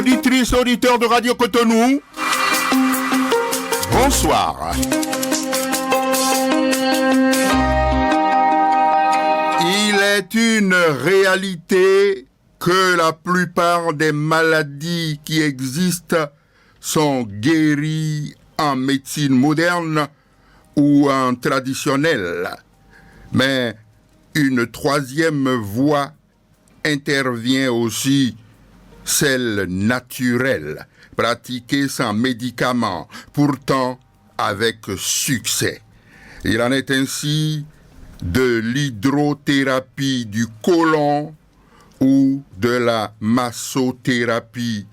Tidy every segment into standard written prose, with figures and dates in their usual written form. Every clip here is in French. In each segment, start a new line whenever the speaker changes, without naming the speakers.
Auditrices, auditeurs de Radio Cotonou, bonsoir. Il est une réalité que la plupart des maladies qui existent sont guéries en médecine moderne ou en traditionnelle. Mais une troisième voie intervient aussi, celle naturelle, pratiquée sans médicaments, pourtant avec succès. Il en est ainsi de l'hydrothérapie du côlon ou de la massothérapie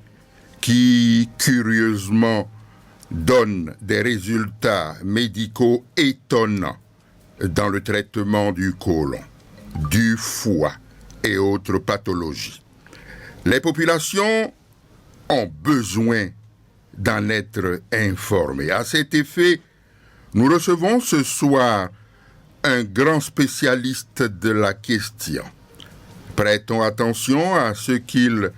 qui, curieusement, donne des résultats médicaux étonnants dans le traitement du côlon, du foie et autres pathologies. Les populations ont besoin d'en être informées. À cet effet, nous recevons ce soir un grand spécialiste de la question. Prêtons attention à ce qu'il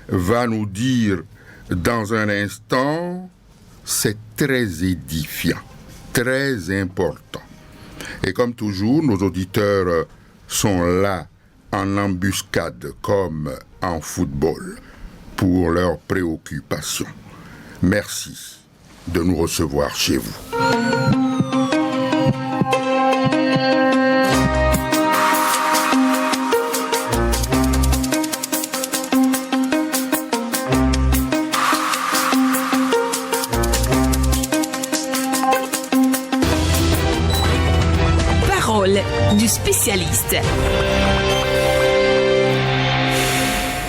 va nous dire dans un instant. C'est très édifiant, très important. Et comme toujours, nos auditeurs sont là en embuscade comme en football pour leurs préoccupations. Merci de nous recevoir chez vous.
Du spécialiste.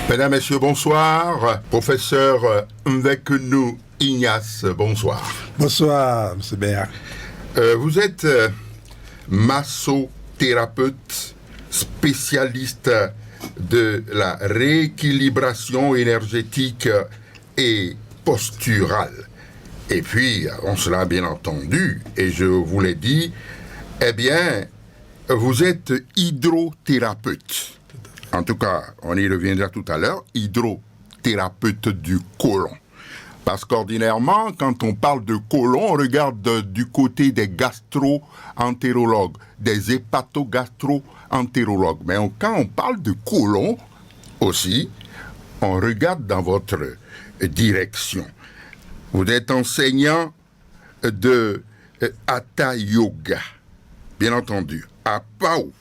Mesdames, Messieurs, bonsoir. Professeur Mvekunu Ignace, bonsoir.
Bonsoir, M. Béat.
Vous êtes massothérapeute, spécialiste de la rééquilibration énergétique et posturale. Et puis, on se l'a bien entendu, et je vous l'ai dit, eh bien, vous êtes hydrothérapeute. En tout cas, on y reviendra tout à l'heure, hydrothérapeute du côlon. Parce qu'ordinairement, quand on parle de côlon, on regarde du côté des gastro-entérologues, des hépato-gastro-entérologues. Mais quand on parle de côlon aussi, on regarde dans votre direction. Vous êtes enseignant de Hatha Yoga. Bien entendu, à Pau.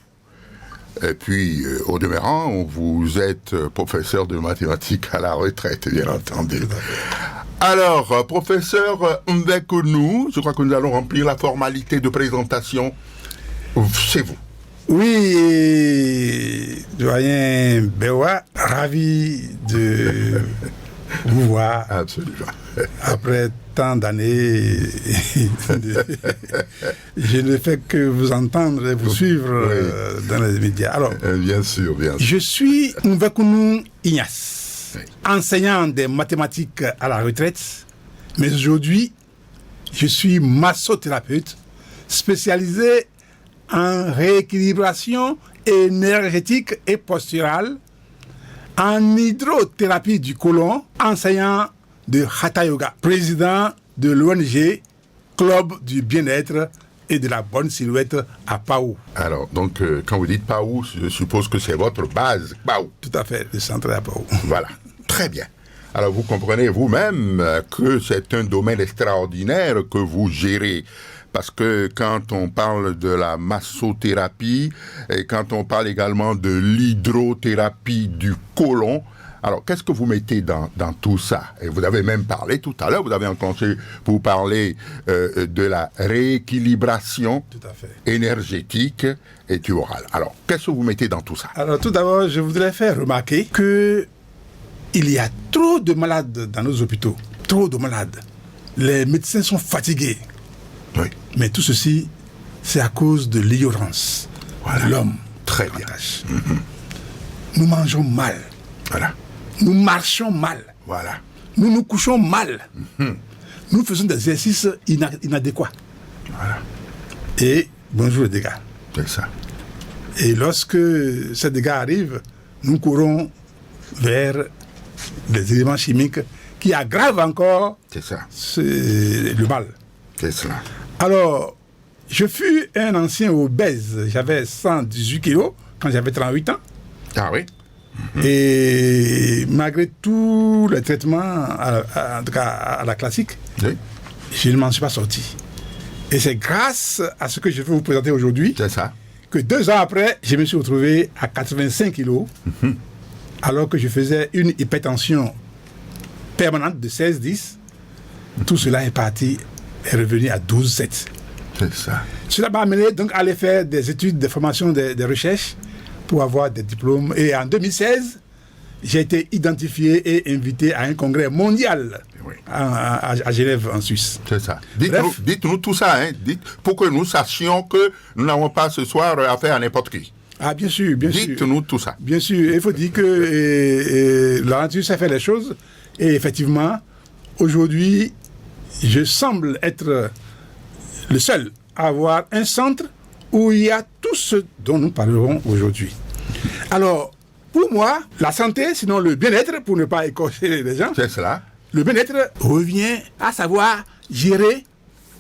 Et puis, au demeurant, vous êtes professeur de mathématiques à la retraite, bien entendu. Alors, professeur Mvekunu, je crois que nous allons remplir la formalité de présentation. C'est vous.
Oui, doyen Bewa, ravi de vous voir.
Absolument.
Après tant d'années, je ne fais que vous entendre et vous suivre dans les médias. Alors,
bien sûr.
Je suis Mvekunu Ignace, enseignant des mathématiques à la retraite, mais aujourd'hui, je suis massothérapeute spécialisé en rééquilibration énergétique et posturale, en hydrothérapie du côlon, enseignant de Hatha Yoga, président de l'ONG Club du bien-être et de la bonne silhouette à Pau.
Alors, donc, quand vous dites Pau, je suppose que c'est votre base, Pau.
Tout à fait, le centre à Pau.
Voilà, très bien. Alors, vous comprenez vous-même que c'est un domaine extraordinaire que vous gérez. Parce que quand on parle de la massothérapie et quand on parle également de l'hydrothérapie du côlon, alors qu'est-ce que vous mettez dans tout ça? Et vous avez même parlé tout à l'heure, vous avez enclenché pour parler de la rééquilibration énergétique et tumorale. Alors, qu'est-ce que vous mettez dans tout ça?
Alors, tout d'abord, je voudrais faire remarquer que il y a trop de malades dans nos hôpitaux. Trop de malades. Les médecins sont fatigués.
Oui.
Mais tout ceci, c'est à cause de l'ignorance de l'homme.
Très bien.
Nous mangeons mal.
Voilà.
Nous marchons mal.
Voilà.
Nous nous couchons mal. Nous faisons des exercices inadéquats.
Voilà.
Et bonjour les dégâts.
C'est ça.
Et lorsque ces dégâts arrivent, nous courons vers des éléments chimiques qui aggravent encore
C'est ça.
le mal.
C'est cela.
Alors, je fus un ancien obèse. J'avais 118 kilos quand j'avais 38 ans.
Ah oui?
Et malgré tout le traitement, en tout cas à la classique,
Oui.
je ne m'en suis pas sorti. Et c'est grâce à ce que je vais vous présenter aujourd'hui
C'est ça.
que 2 ans après, je me suis retrouvé à 85 kilos, alors que je faisais une hypertension permanente de 16-10. Tout cela est parti, est revenu à 12-7.
C'est ça.
Cela m'a amené donc à aller faire des études de formation, des recherches pour avoir des diplômes. Et en 2016, j'ai été identifié et invité à un congrès mondial
Oui.
à Genève, en Suisse.
C'est ça.
Bref.
Dites-nous tout ça, hein, pour que nous sachions que nous n'avons pas ce soir affaire à n'importe qui.
Ah, bien sûr, bien sûr.
Dites-nous tout ça.
Bien sûr, il faut dire que la nature sait faire les choses. Et effectivement, aujourd'hui, je semble être le seul à avoir un centre où il y a tout ce dont nous parlerons aujourd'hui. Alors, pour moi, la santé, sinon le bien-être, pour ne pas écorcher les gens,
C'est cela.
le bien-être revient à savoir gérer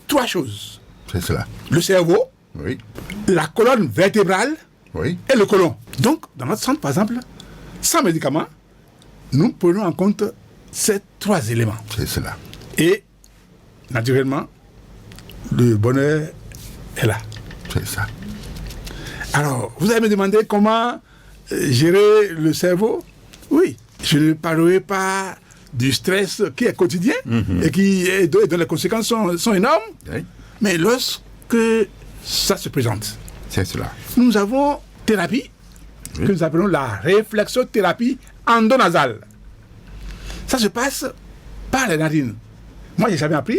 3 choses.
C'est cela.
Le cerveau,
Oui.
la colonne vertébrale
Oui.
et le côlon. Donc, dans notre centre, par exemple, sans médicaments, nous prenons en compte ces 3 éléments.
C'est cela.
Et, naturellement, le bonheur est là.
C'est ça.
Alors, vous allez me demander comment gérer le cerveau. Oui, je ne parlerai pas du stress qui est quotidien et dont les conséquences sont énormes,
Oui.
mais lorsque ça se présente.
C'est cela.
Nous avons thérapie que nous appelons la réflexothérapie endonasale. Ça se passe par les narines. Moi, j'ai jamais appris,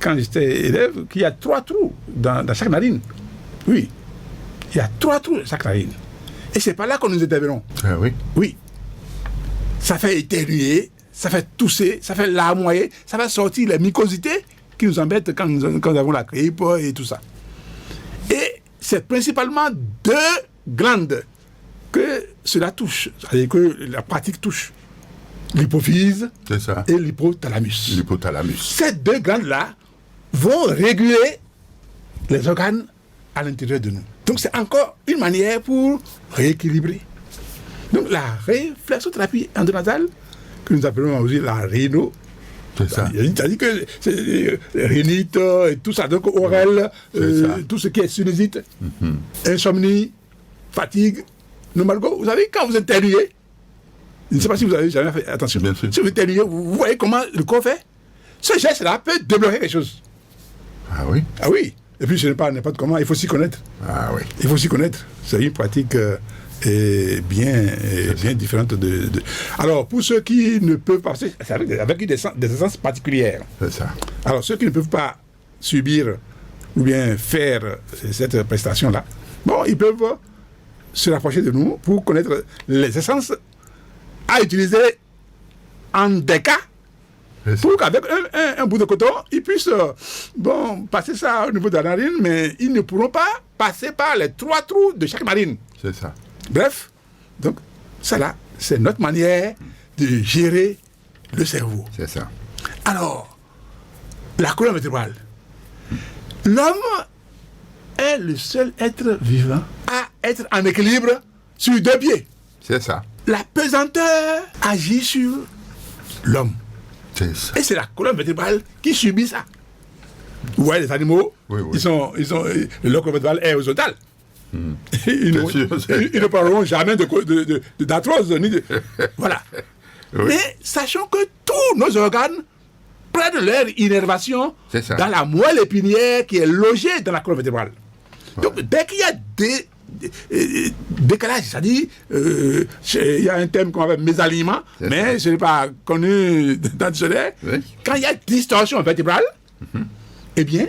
quand j'étais élève, qu'il y a 3 trous dans chaque narine. Oui, il y a 3 trous dans chaque narine. Et c'est par là que nous intervenons.
Ah oui.
Oui. Ça fait éternuer, ça fait tousser, ça fait larmoyer, ça fait sortir les mycosités qui nous embêtent quand nous avons la grippe et tout ça. Et c'est principalement 2 glandes que cela touche, c'est-à-dire que la pratique touche. L'hypophyse
C'est ça.
et l'hypothalamus.
L'hypothalamus.
Ces 2 glandes-là vont réguler les organes à l'intérieur de nous. Donc c'est encore une manière pour rééquilibrer. Donc la réflexothérapie endonasale, que nous appelons aussi la rhino,
C'est ça.
c'est-à-dire que c'est rhinite et tout ça, donc oreille,
C'est ça.
tout ce qui est sinusite, insomnie, fatigue. Normalement, vous savez, quand vous éternuez, je ne sais pas si vous avez jamais fait attention.
Bien sûr.
Si vous éternuez, vous voyez comment le corps fait. Ce geste-là peut débloquer quelque chose.
Ah oui.
Ah oui. Et puis ce n'est pas n'importe comment, il faut s'y connaître.
Ah oui.
Il faut s'y connaître. C'est une pratique bien différente de... Alors, pour ceux qui ne peuvent pas... C'est avec des essences particulières.
C'est ça.
Alors, ceux qui ne peuvent pas subir ou bien faire cette prestation-là, bon, ils peuvent se rapprocher de nous pour connaître les essences à utiliser en des cas
C'est ça.
pour qu'avec un bout de coton, ils puissent passer ça au niveau de la narine, mais ils ne pourront pas passer par les 3 trous de chaque narine.
C'est ça.
Bref, donc, ça là, c'est notre manière de gérer le cerveau.
C'est ça.
Alors, la colonne vertébrale. L'homme est le seul être vivant à être en équilibre sur 2 pieds.
C'est ça.
La pesanteur agit sur l'homme.
C'est ça.
Et c'est la colonne vertébrale qui subit ça. Vous voyez les animaux,
Oui, oui.
leur colonne vertébrale est horizontale. Ils
Bien sûr,
ne parleront jamais d'arthrose. Voilà.
Oui.
Mais sachons que tous nos organes prennent leur innervation
C'est ça.
dans la moelle épinière qui est logée dans la colonne vertébrale. Donc, dès qu'il y a des décalage, c'est-à-dire il y a un terme qu'on appelle mésalignement,
C'est
mais ce n'est pas connu dans le dictionnaire.
Oui.
Quand il y a distorsion vertébrale, eh bien,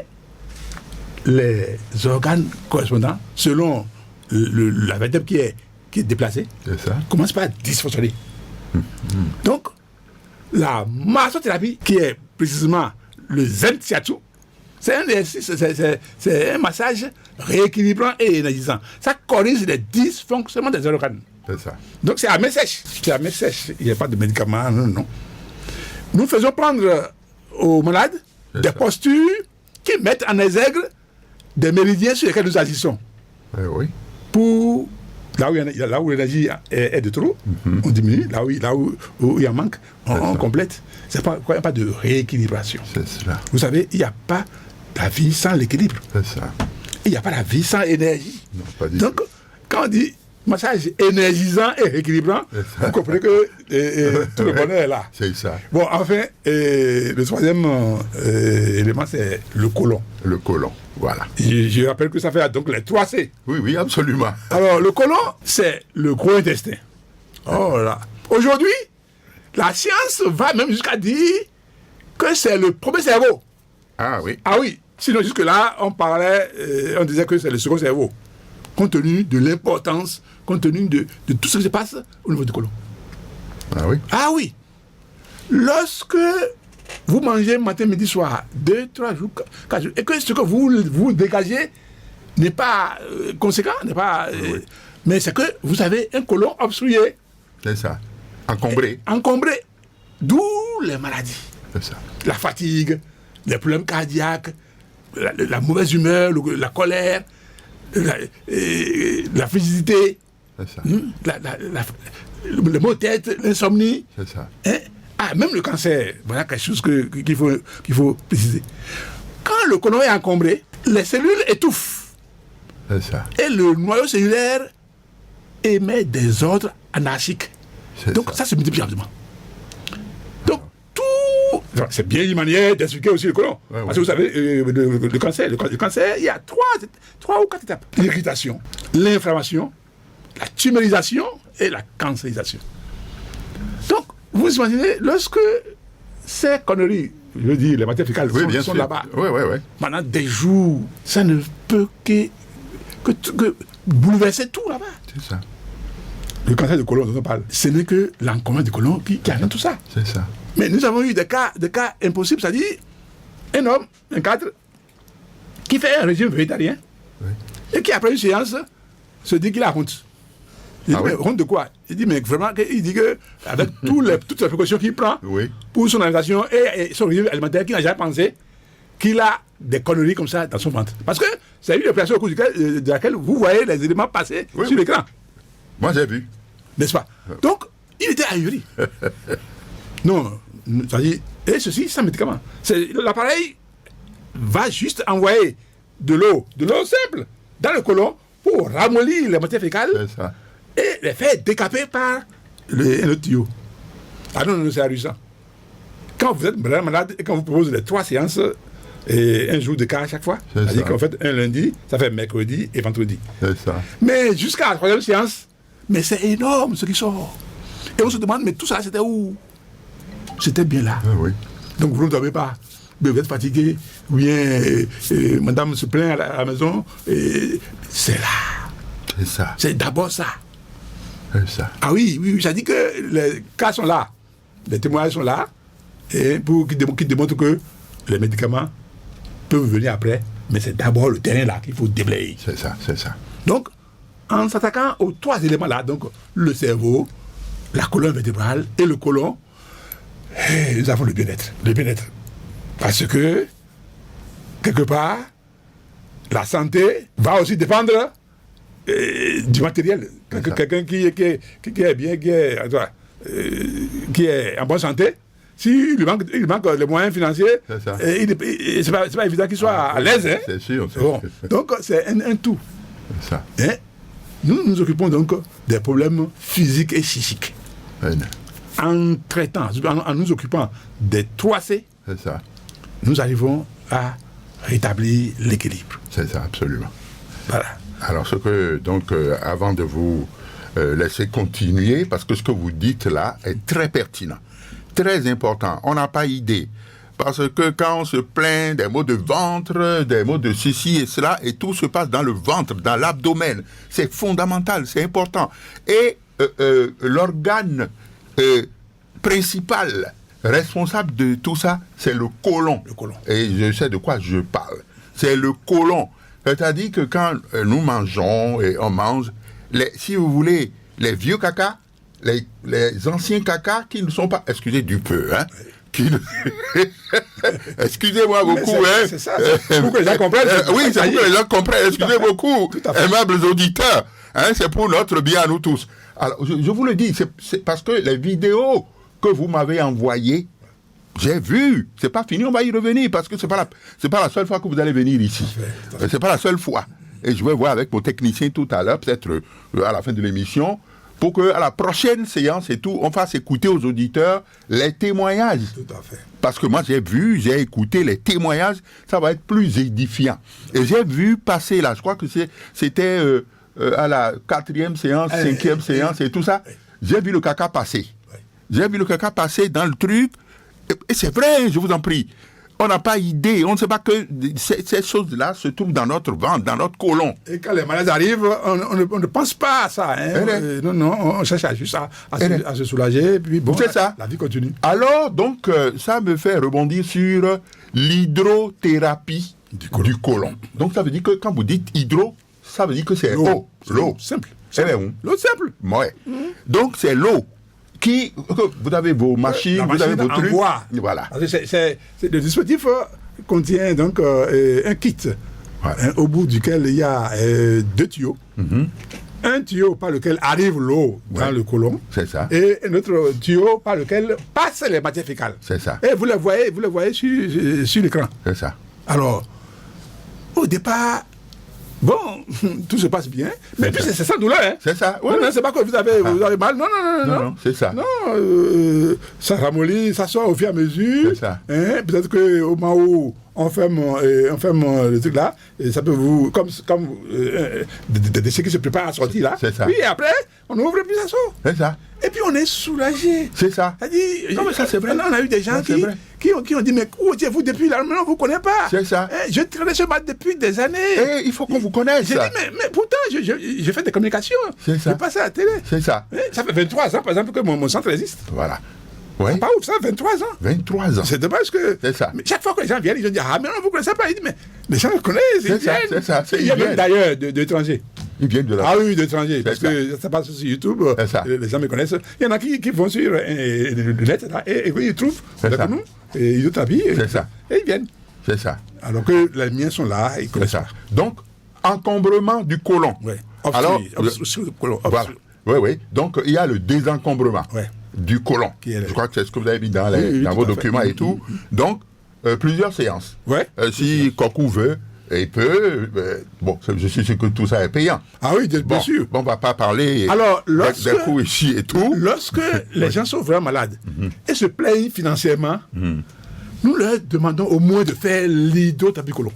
les organes correspondants, selon la vertèbre qui est déplacée,
C'est ça.
commencent par dysfonctionner. Donc, la massothérapie, qui est précisément le zen shiatsu, c'est un exercice, c'est un massage rééquilibrant et énergisant. Ça corrige les dysfonctionnements des organes.
C'est ça.
Donc c'est à main sèche. C'est à main sèche. Il n'y a pas de médicaments, non. Nous faisons prendre aux malades des postures qui mettent en exergue des méridiens sur lesquels nous agissons.
Oui.
Pour là où l'énergie est de trop, on diminue. Là où il y en manque, on complète. C'est pas il n'y a pas de rééquilibration.
C'est cela.
Vous savez, il n'y a pas la vie sans l'équilibre.
C'est ça.
Il n'y a pas la vie sans énergie.
Non, pas du
Donc,
tout.
quand on dit massage énergisant et rééquilibrant, vous comprenez que tout le bonheur est là.
C'est ça.
Bon, enfin, le troisième élément, c'est le côlon.
Le côlon. Voilà.
Je rappelle que ça fait donc les 3 C.
Oui, absolument.
Alors, le côlon, c'est le gros intestin. Oh là. Aujourd'hui, la science va même jusqu'à dire que c'est le premier cerveau.
Ah oui.
Ah oui. Sinon, jusque-là, on disait que c'est le second cerveau. Compte tenu de l'importance, compte tenu de tout ce qui se passe au niveau du côlon.
Ah oui.
Ah oui. Lorsque vous mangez matin, midi, soir, 2, 3 jours, 4 jours, et que ce que vous dégagez n'est pas conséquent, n'est pas, mais c'est que vous avez un côlon obstrué.
C'est ça. Encombré.
Encombré. D'où les maladies.
C'est ça.
La fatigue, les problèmes cardiaques, la mauvaise humeur, la colère, la frigidité,
C'est ça.
le maux de tête, l'insomnie.
C'est ça.
Hein? Ah, même le cancer, voilà quelque chose qu'il faut préciser. Quand le côlon est encombré, les cellules étouffent.
C'est ça.
Et le noyau cellulaire émet des ordres anarchiques.
C'est
Donc ça se multiplie rapidement. Donc tout... C'est bien une manière d'expliquer aussi le côlon.
Ouais,
Parce que vous savez, le cancer, il y a 3 ou 4 étapes. L'irritation, l'inflammation, la tumorisation et la cancérisation. Donc, vous imaginez, lorsque ces conneries, je veux dire, les matières fécales sont là-bas,
oui.
pendant des jours, ça ne peut que bouleverser tout là-bas.
C'est ça.
Le cancer de côlon dont on parle, ce n'est que l'encombrement du côlon qui amène tout ça.
C'est ça.
Mais nous avons eu des cas impossibles, c'est-à-dire un homme, un cadre, qui fait un régime végétarien et qui, après une séance, se dit qu'il a honte. Il dit, mais honte de quoi? Il dit, mais vraiment, il dit qu'avec toutes les précautions qu'il prend pour son alimentation et son régime alimentaire, qu'il n'a jamais pensé qu'il a des conneries comme ça dans son ventre. Parce que c'est une opération au cours de laquelle vous voyez les éléments passer sur l'écran.
Moi, j'ai vu.
N'est-ce pas? Donc, il était ahuri. Non, c'est-à-dire, et ceci sans médicament. L'appareil va juste envoyer de l'eau simple dans le côlon pour ramollir les matières fécales et les faire décaper par un autre tuyau. Ah non, c'est ahurissant. Quand vous êtes vraiment malade et qu'on vous propose les 3 séances et un jour de cas à chaque fois, c'est-à-dire qu'en fait, un lundi, ça fait mercredi et vendredi.
C'est ça.
Mais jusqu'à la 3e séance, mais c'est énorme ce qui sort. Et on se demande, mais tout ça, c'était où? C'était bien là.
Ah, oui.
Donc vous ne dormez pas. Vous êtes fatigué. Ou bien madame se plaint à la maison. C'est là.
C'est ça.
C'est d'abord ça.
C'est ça.
Ah oui, ça dit que les cas sont là. Les témoignages sont là. Et pour qui démontrent que les médicaments peuvent venir après. Mais c'est d'abord le terrain là qu'il faut déblayer.
C'est ça, c'est ça.
Donc, en s'attaquant aux 3 éléments là, donc le cerveau, la colonne vertébrale et le côlon, nous avons le bien-être. Le bien-être. Parce que, quelque part, la santé va aussi dépendre du matériel. Quelqu'un qui est bien, qui est en bonne santé, s'il lui manque les moyens financiers, c'est pas évident qu'il soit à l'aise. Hein?
C'est sûr.
Bon. Donc, c'est un tout.
C'est ça.
Hein? Nous nous occupons donc des problèmes physiques et psychiques. En traitant, en nous occupant des 3 C,
c'est ça.
Nous arrivons à rétablir l'équilibre.
C'est ça, absolument.
Voilà.
Alors, avant de vous laisser continuer, parce que ce que vous dites là est très pertinent, très important. On n'a pas idée. Parce que quand on se plaint des maux de ventre, des maux de ceci et cela, et tout se passe dans le ventre, dans l'abdomen, c'est fondamental, c'est important. Et l'organe principal, responsable de tout ça, c'est le côlon.
Le côlon.
Et je sais de quoi je parle. C'est le côlon. C'est-à-dire que quand nous mangeons et on mange, si vous voulez, les vieux caca, les anciens caca qui ne sont pas, excusez du peu, hein, excusez-moi beaucoup,
c'est ça, c'est pour que les gens comprennent.
Oui, c'est pour que les gens comprennent, excusez beaucoup, aimables auditeurs, hein, c'est pour notre bien à nous tous. Alors, je vous le dis, c'est parce que les vidéos que vous m'avez envoyées, j'ai vu, c'est pas fini, on va y revenir, parce que c'est pas la seule fois que vous allez venir ici. C'est pas la seule fois. Et je vais voir avec mon technicien tout à l'heure, peut-être à la fin de l'émission, pour qu'à la prochaine séance et tout, on fasse écouter aux auditeurs les témoignages.
Tout à fait.
Parce que moi, j'ai écouté les témoignages, ça va être plus édifiant. Et j'ai vu passer là, je crois que c'était à la 4e séance, 5e séance et tout ça, j'ai vu le caca passer. J'ai vu le caca passer dans le truc, et c'est vrai, je vous en prie. On n'a pas idée, on ne sait pas que ces choses-là se trouvent dans notre ventre, dans notre côlon.
Et quand les malades arrivent, on ne pense pas à ça. Hein. Non, on cherche juste à se soulager, et puis bon,
c'est ça.
La vie continue.
Alors, donc, ça me fait rebondir sur l'hydrothérapie du côlon. Donc, ça veut dire que quand vous dites hydro, ça veut dire que c'est l'eau. L'eau.
Simple.
L'eau simple. Ouais. Donc, c'est l'eau. Vous avez vos machines, vous avez vos trucs.
Bois.
Voilà.
Le dispositif contient donc un kit, au bout duquel il y a 2 tuyaux. Un tuyau par lequel arrive l'eau dans le côlon.
C'est ça.
Et un autre tuyau par lequel passent les matières fécales.
C'est ça.
Et vous le voyez sur l'écran.
C'est ça.
Alors, au départ, bon, tout se passe bien, mais puis c'est sans douleur. Hein.
C'est ça.
Ouais, non, c'est pas que vous avez mal. Non.
C'est ça.
Non, ça ramollit, ça sort au fur et à mesure.
C'est ça.
Hein, peut-être qu'au moment où on ferme le truc là, et ça peut vous. Comme des déchets qui se préparent à sortir là.
C'est ça.
Puis après, on ouvre et puis ça sort.
C'est ça.
Et puis on est soulagé.
C'est ça.
Non, mais ça c'est vrai. On a eu des gens qui ont dit, mais où étiez-vous depuis là? Mais on ne vous connaît pas.
C'est ça.
Je traînais ce mat depuis des années.
Et il faut qu'on vous connaisse.
J'ai dit, mais pourtant, j'ai fait des communications.
C'est ça.
J'ai passé à la télé.
C'est ça.
Ça fait 23 ans, par exemple, que mon centre existe.
Voilà. Oui.
C'est pas ouf, ça, 23 ans.
23 ans.
C'est dommage que.
C'est ça.
Mais chaque fois que les gens viennent, ils ont dit, ah, mais non, vous ne connaissez pas. Ils disent, mais les gens le connaissent.
C'est ça, c'est ça.
Il y a même d'ailleurs d'étrangers.
Ils viennent de là.
Ah oui, d'étrangers. Parce que ça passe sur YouTube. Les gens me connaissent. Il y en a qui vont sur le net et ils trouvent nous. Et ils ont habillé.
C'est ça.
Et ils viennent.
C'est ça.
Alors que les miens sont là. Ils connaissent ça.
Donc, encombrement du côlon.
Oui.
Alors,
côlon.
Voilà. Oui. Donc, il y a le désencombrement du côlon. Je crois que c'est ce que vous avez mis dans vos documents et tout. Donc, plusieurs séances.
Ouais.
Si Kokou veut et peut, bon, je suis sûr que tout ça est payant.
Ah oui, bien sûr.
Bon, on ne va pas parler des coups ici et tout.
Lorsque les gens sont vraiment malades et se plaignent financièrement, nous leur demandons au moins de faire l'hydrothérapie côlon.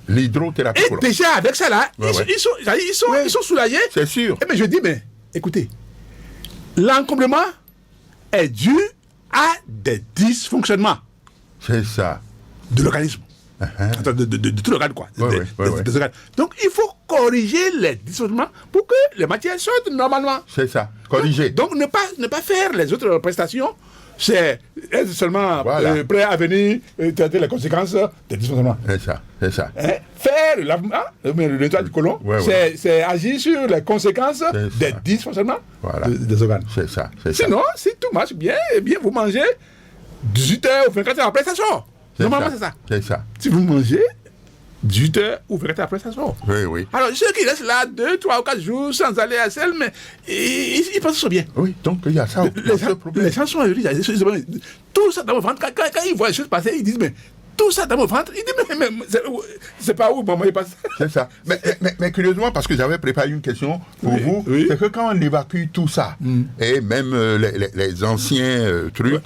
L'hydrothérapie côlon.
Et déjà, avec ça là, ils sont soulagés.
C'est sûr.
Mais je dis, mais écoutez, l'encombrement est dû à des dysfonctionnements.
C'est ça.
De l'organisme. De tout l'organe, quoi. Des organes. Donc, il faut corriger les dysfonctionnements pour que les matières sortent normalement.
C'est ça. Corriger.
Donc, ne pas faire les autres prestations, c'est être seulement prêt à venir traiter les conséquences des dysfonctionnements.
C'est ça.
Faire le lavement, le nettoyage du côlon, c'est agir sur les conséquences des dysfonctionnements des organes.
C'est ça.
Sinon, si tout marche bien, vous mangez 18 heures ou 24 heures après, ça sort. Normalement, c'est ça.
C'est ça.
Si vous mangez 18 heures ou 24 heures après, ça sort.
Oui.
Alors, ceux qui restent là 2, 3 ou 4 jours sans aller à celle, mais ils pensent que c'est bien.
Oui, donc il y a ça.
Les gens sont heureux. Tout ça dans mon ventre, quand ils voient les choses passer, ils disent, mais tout ça dans mon ventre, ils disent, mais c'est pas où maman est passé.
C'est ça. Mais curieusement, parce que j'avais préparé une question pour vous, c'est que quand on évacue tout ça, et même les anciens trucs,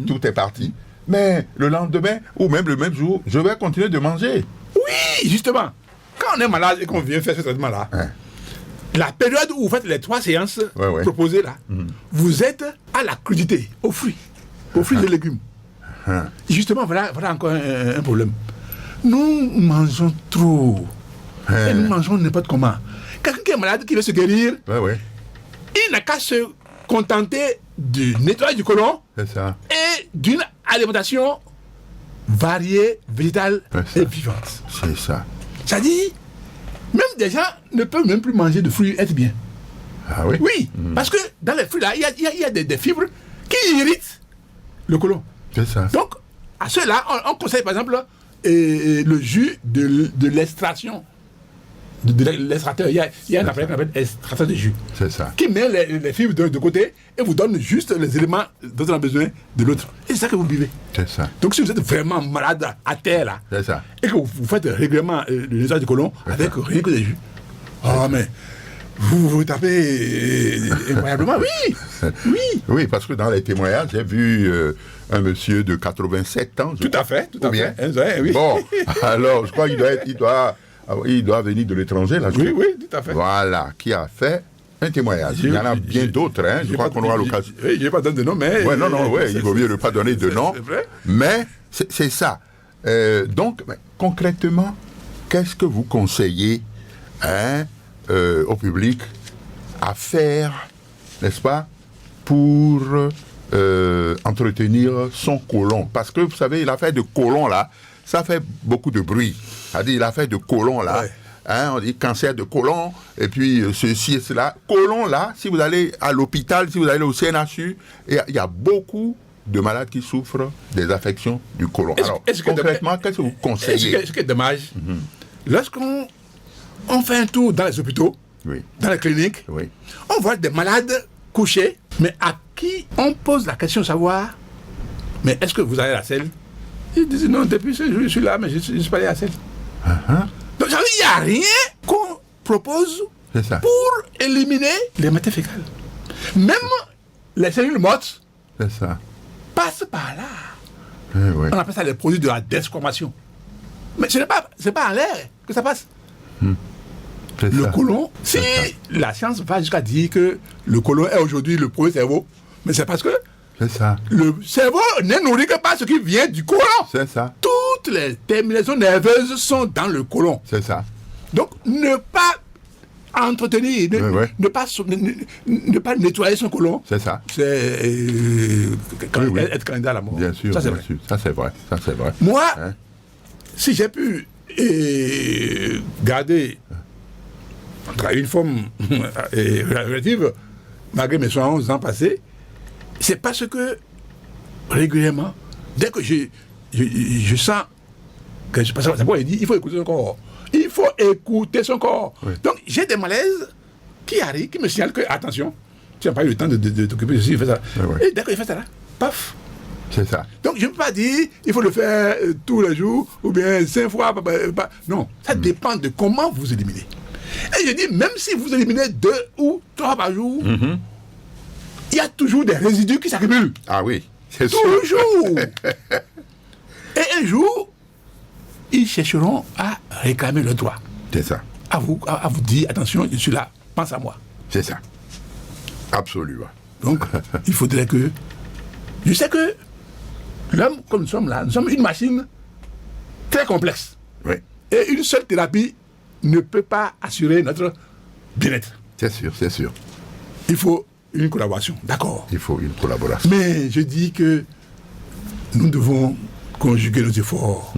tout est parti. Mais le lendemain, ou même le même jour, je vais continuer de manger.
Oui, justement. Quand on est malade et qu'on vient faire ce traitement-là, la période où vous faites les 3 séances proposées là, vous êtes à la crudité, aux fruits et légumes. Justement, voilà encore un problème. Nous mangeons trop. Et nous mangeons n'importe comment. Quelqu'un qui est malade, qui veut se guérir, il n'a qu'à se contenter du nettoyage du côlon et d'une alimentation variée, végétale et vivante.
C'est ça.
Ça dit, même des gens ne peuvent même plus manger de fruits et être bien.
Ah oui?
Oui, parce que dans les fruits là, il y a des fibres qui irritent le côlon.
C'est ça.
Donc, à ceux-là, on conseille par exemple le jus de l'extraction. De l'extracteur. Il y a un appareil qu'on appelle extracteur de jus.
C'est ça.
Qui met les fibres de côté et vous donne juste les éléments dont on a besoin de l'autre. Et c'est ça que vous buvez.
C'est ça.
Donc, si vous êtes vraiment malade à terre, là,
C'est ça.
et que vous faites régulièrement le nettoyage du côlon avec rien que des jus. Ah, mais vous tapez incroyablement. Oui, oui.
Oui, parce que dans les témoignages, j'ai vu un monsieur de 87 ans.
Tout à fait, tout à
bien.
fait. Oui.
Bon, alors, je crois qu'il doit venir de l'étranger, là.
Oui, tout à fait.
Voilà, qui a fait un témoignage. Il y en a bien d'autres, hein. Je crois qu'on aura l'occasion.
Oui, je n'ai pas donné de nom, mais...
Ouais, non, il vaut mieux ne pas donner de nom.
C'est vrai.
Mais c'est ça. Donc, concrètement, qu'est-ce que vous conseillez au public à faire, n'est-ce pas, pour entretenir son côlon? Parce que, vous savez, l'affaire de côlon, là, ça fait beaucoup de bruit. C'est-à-dire, l'affaire de côlon, là, ouais. On dit cancer de côlon, et puis ceci et cela. Côlon, là, si vous allez à l'hôpital, si vous allez au CNHU, il y a beaucoup de malades qui souffrent des affections du côlon. Alors, concrètement, qu'est-ce que vous conseillez?
Ce qui est dommage, lorsqu'on fait un tour dans les hôpitaux,
Oui.
dans les cliniques,
Oui.
on voit des malades couchés, mais à qui on pose la question de savoir, mais est-ce que vous avez la selle? Ils disent non, depuis ce jour, je suis là, mais je ne suis pas allé à la selle. Donc, ça veut dire qu'il n'y a rien qu'on propose
C'est ça.
pour éliminer les matières fécales. Même les cellules mortes
C'est ça.
passent par là.
Oui.
On appelle ça les produits de la transformation. Mais ce n'est pas en l'air que ça passe.
C'est
Le
ça.
côlon, si la science va jusqu'à dire que le côlon est aujourd'hui le premier cerveau, mais c'est parce que
C'est ça.
le cerveau n'est nourri que par ce qui vient du côlon.
C'est ça.
Toutes les terminaisons nerveuses sont dans le côlon.
C'est ça.
Donc, ne pas entretenir, ne pas nettoyer son côlon,
C'est ça.
c'est
Oui.
être candidat à la mort.
Bien sûr.
Ça, c'est
bien
vrai.
sûr. Ça, c'est vrai. Ça, c'est vrai.
Moi,
Hein?
si j'ai pu garder une forme relative, malgré mes 71 ans passés, c'est parce que régulièrement, dès que je sens que je passe, il dit il faut écouter son corps. Il faut écouter son corps.
Oui.
Donc j'ai des malaises qui arrivent, qui me signalent que attention, tu n'as pas eu le temps de t'occuper de ceci, fais ça.
Oui.
Et dès que je fais ça là, paf.
C'est ça.
Donc je ne peux pas dire il faut le faire tous les jours ou bien 5 fois. Non, ça dépend de comment vous éliminez. Et je dis même si vous éliminez 2 ou 3 par jour, il y a toujours des résidus qui s'accumulent.
Ah oui. C'est sûr.
Toujours. Et un jour, ils chercheront à réclamer le droit.
C'est ça.
À vous dire attention, je suis là, pense à moi.
C'est ça. Absolument.
Donc, il faudrait que. Je sais que l'homme, comme nous sommes là, nous sommes une machine très complexe.
Oui.
Et une seule thérapie ne peut pas assurer notre bien-être.
C'est sûr, c'est sûr.
Il faut une collaboration, d'accord.
Il faut une collaboration.
Mais je dis que nous devons conjuguer nos efforts.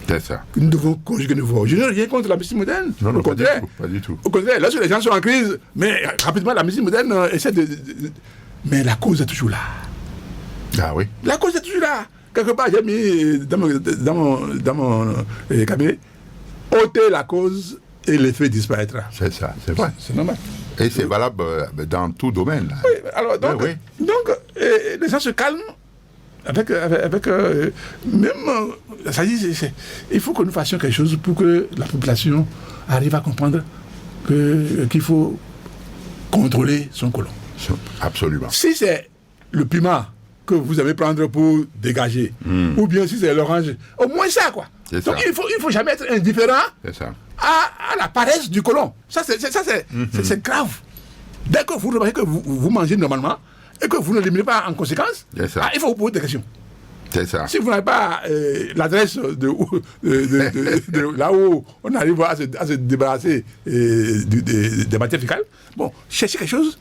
C'est ça.
Nous devons conjuguer nos efforts. Je n'ai rien contre la médecine moderne.
Non,
Au contraire.
pas du tout.
Au contraire, lorsque les gens sont en crise, mais rapidement, la médecine moderne essaie de. Mais la cause est toujours là.
Ah oui.
La cause est toujours là. Quelque part, j'ai mis dans mon cabinet, ôter la cause et l'effet disparaîtra.
C'est ça, c'est vrai.
C'est normal.
Et c'est valable dans tout domaine. Là.
Oui, alors, donc,
Oui.
Les gens se calment avec même, ça dit, il faut que nous fassions quelque chose pour que la population arrive à comprendre qu'il faut contrôler son côlon.
Absolument.
Si c'est le piment que vous allez prendre pour dégager, ou bien si c'est l'orange, au moins ça, quoi.
C'est
Donc
ça.
il faut jamais être indifférent
C'est ça.
à la paresse du côlon. Ça, c'est grave. Dès que vous remarquez que vous mangez normalement et que vous ne l'éliminez pas en conséquence,
C'est ça.
il faut vous poser des questions.
C'est ça.
Si vous n'avez pas l'adresse de là où on arrive à se débarrasser des matières fécales, bon, cherchez quelque chose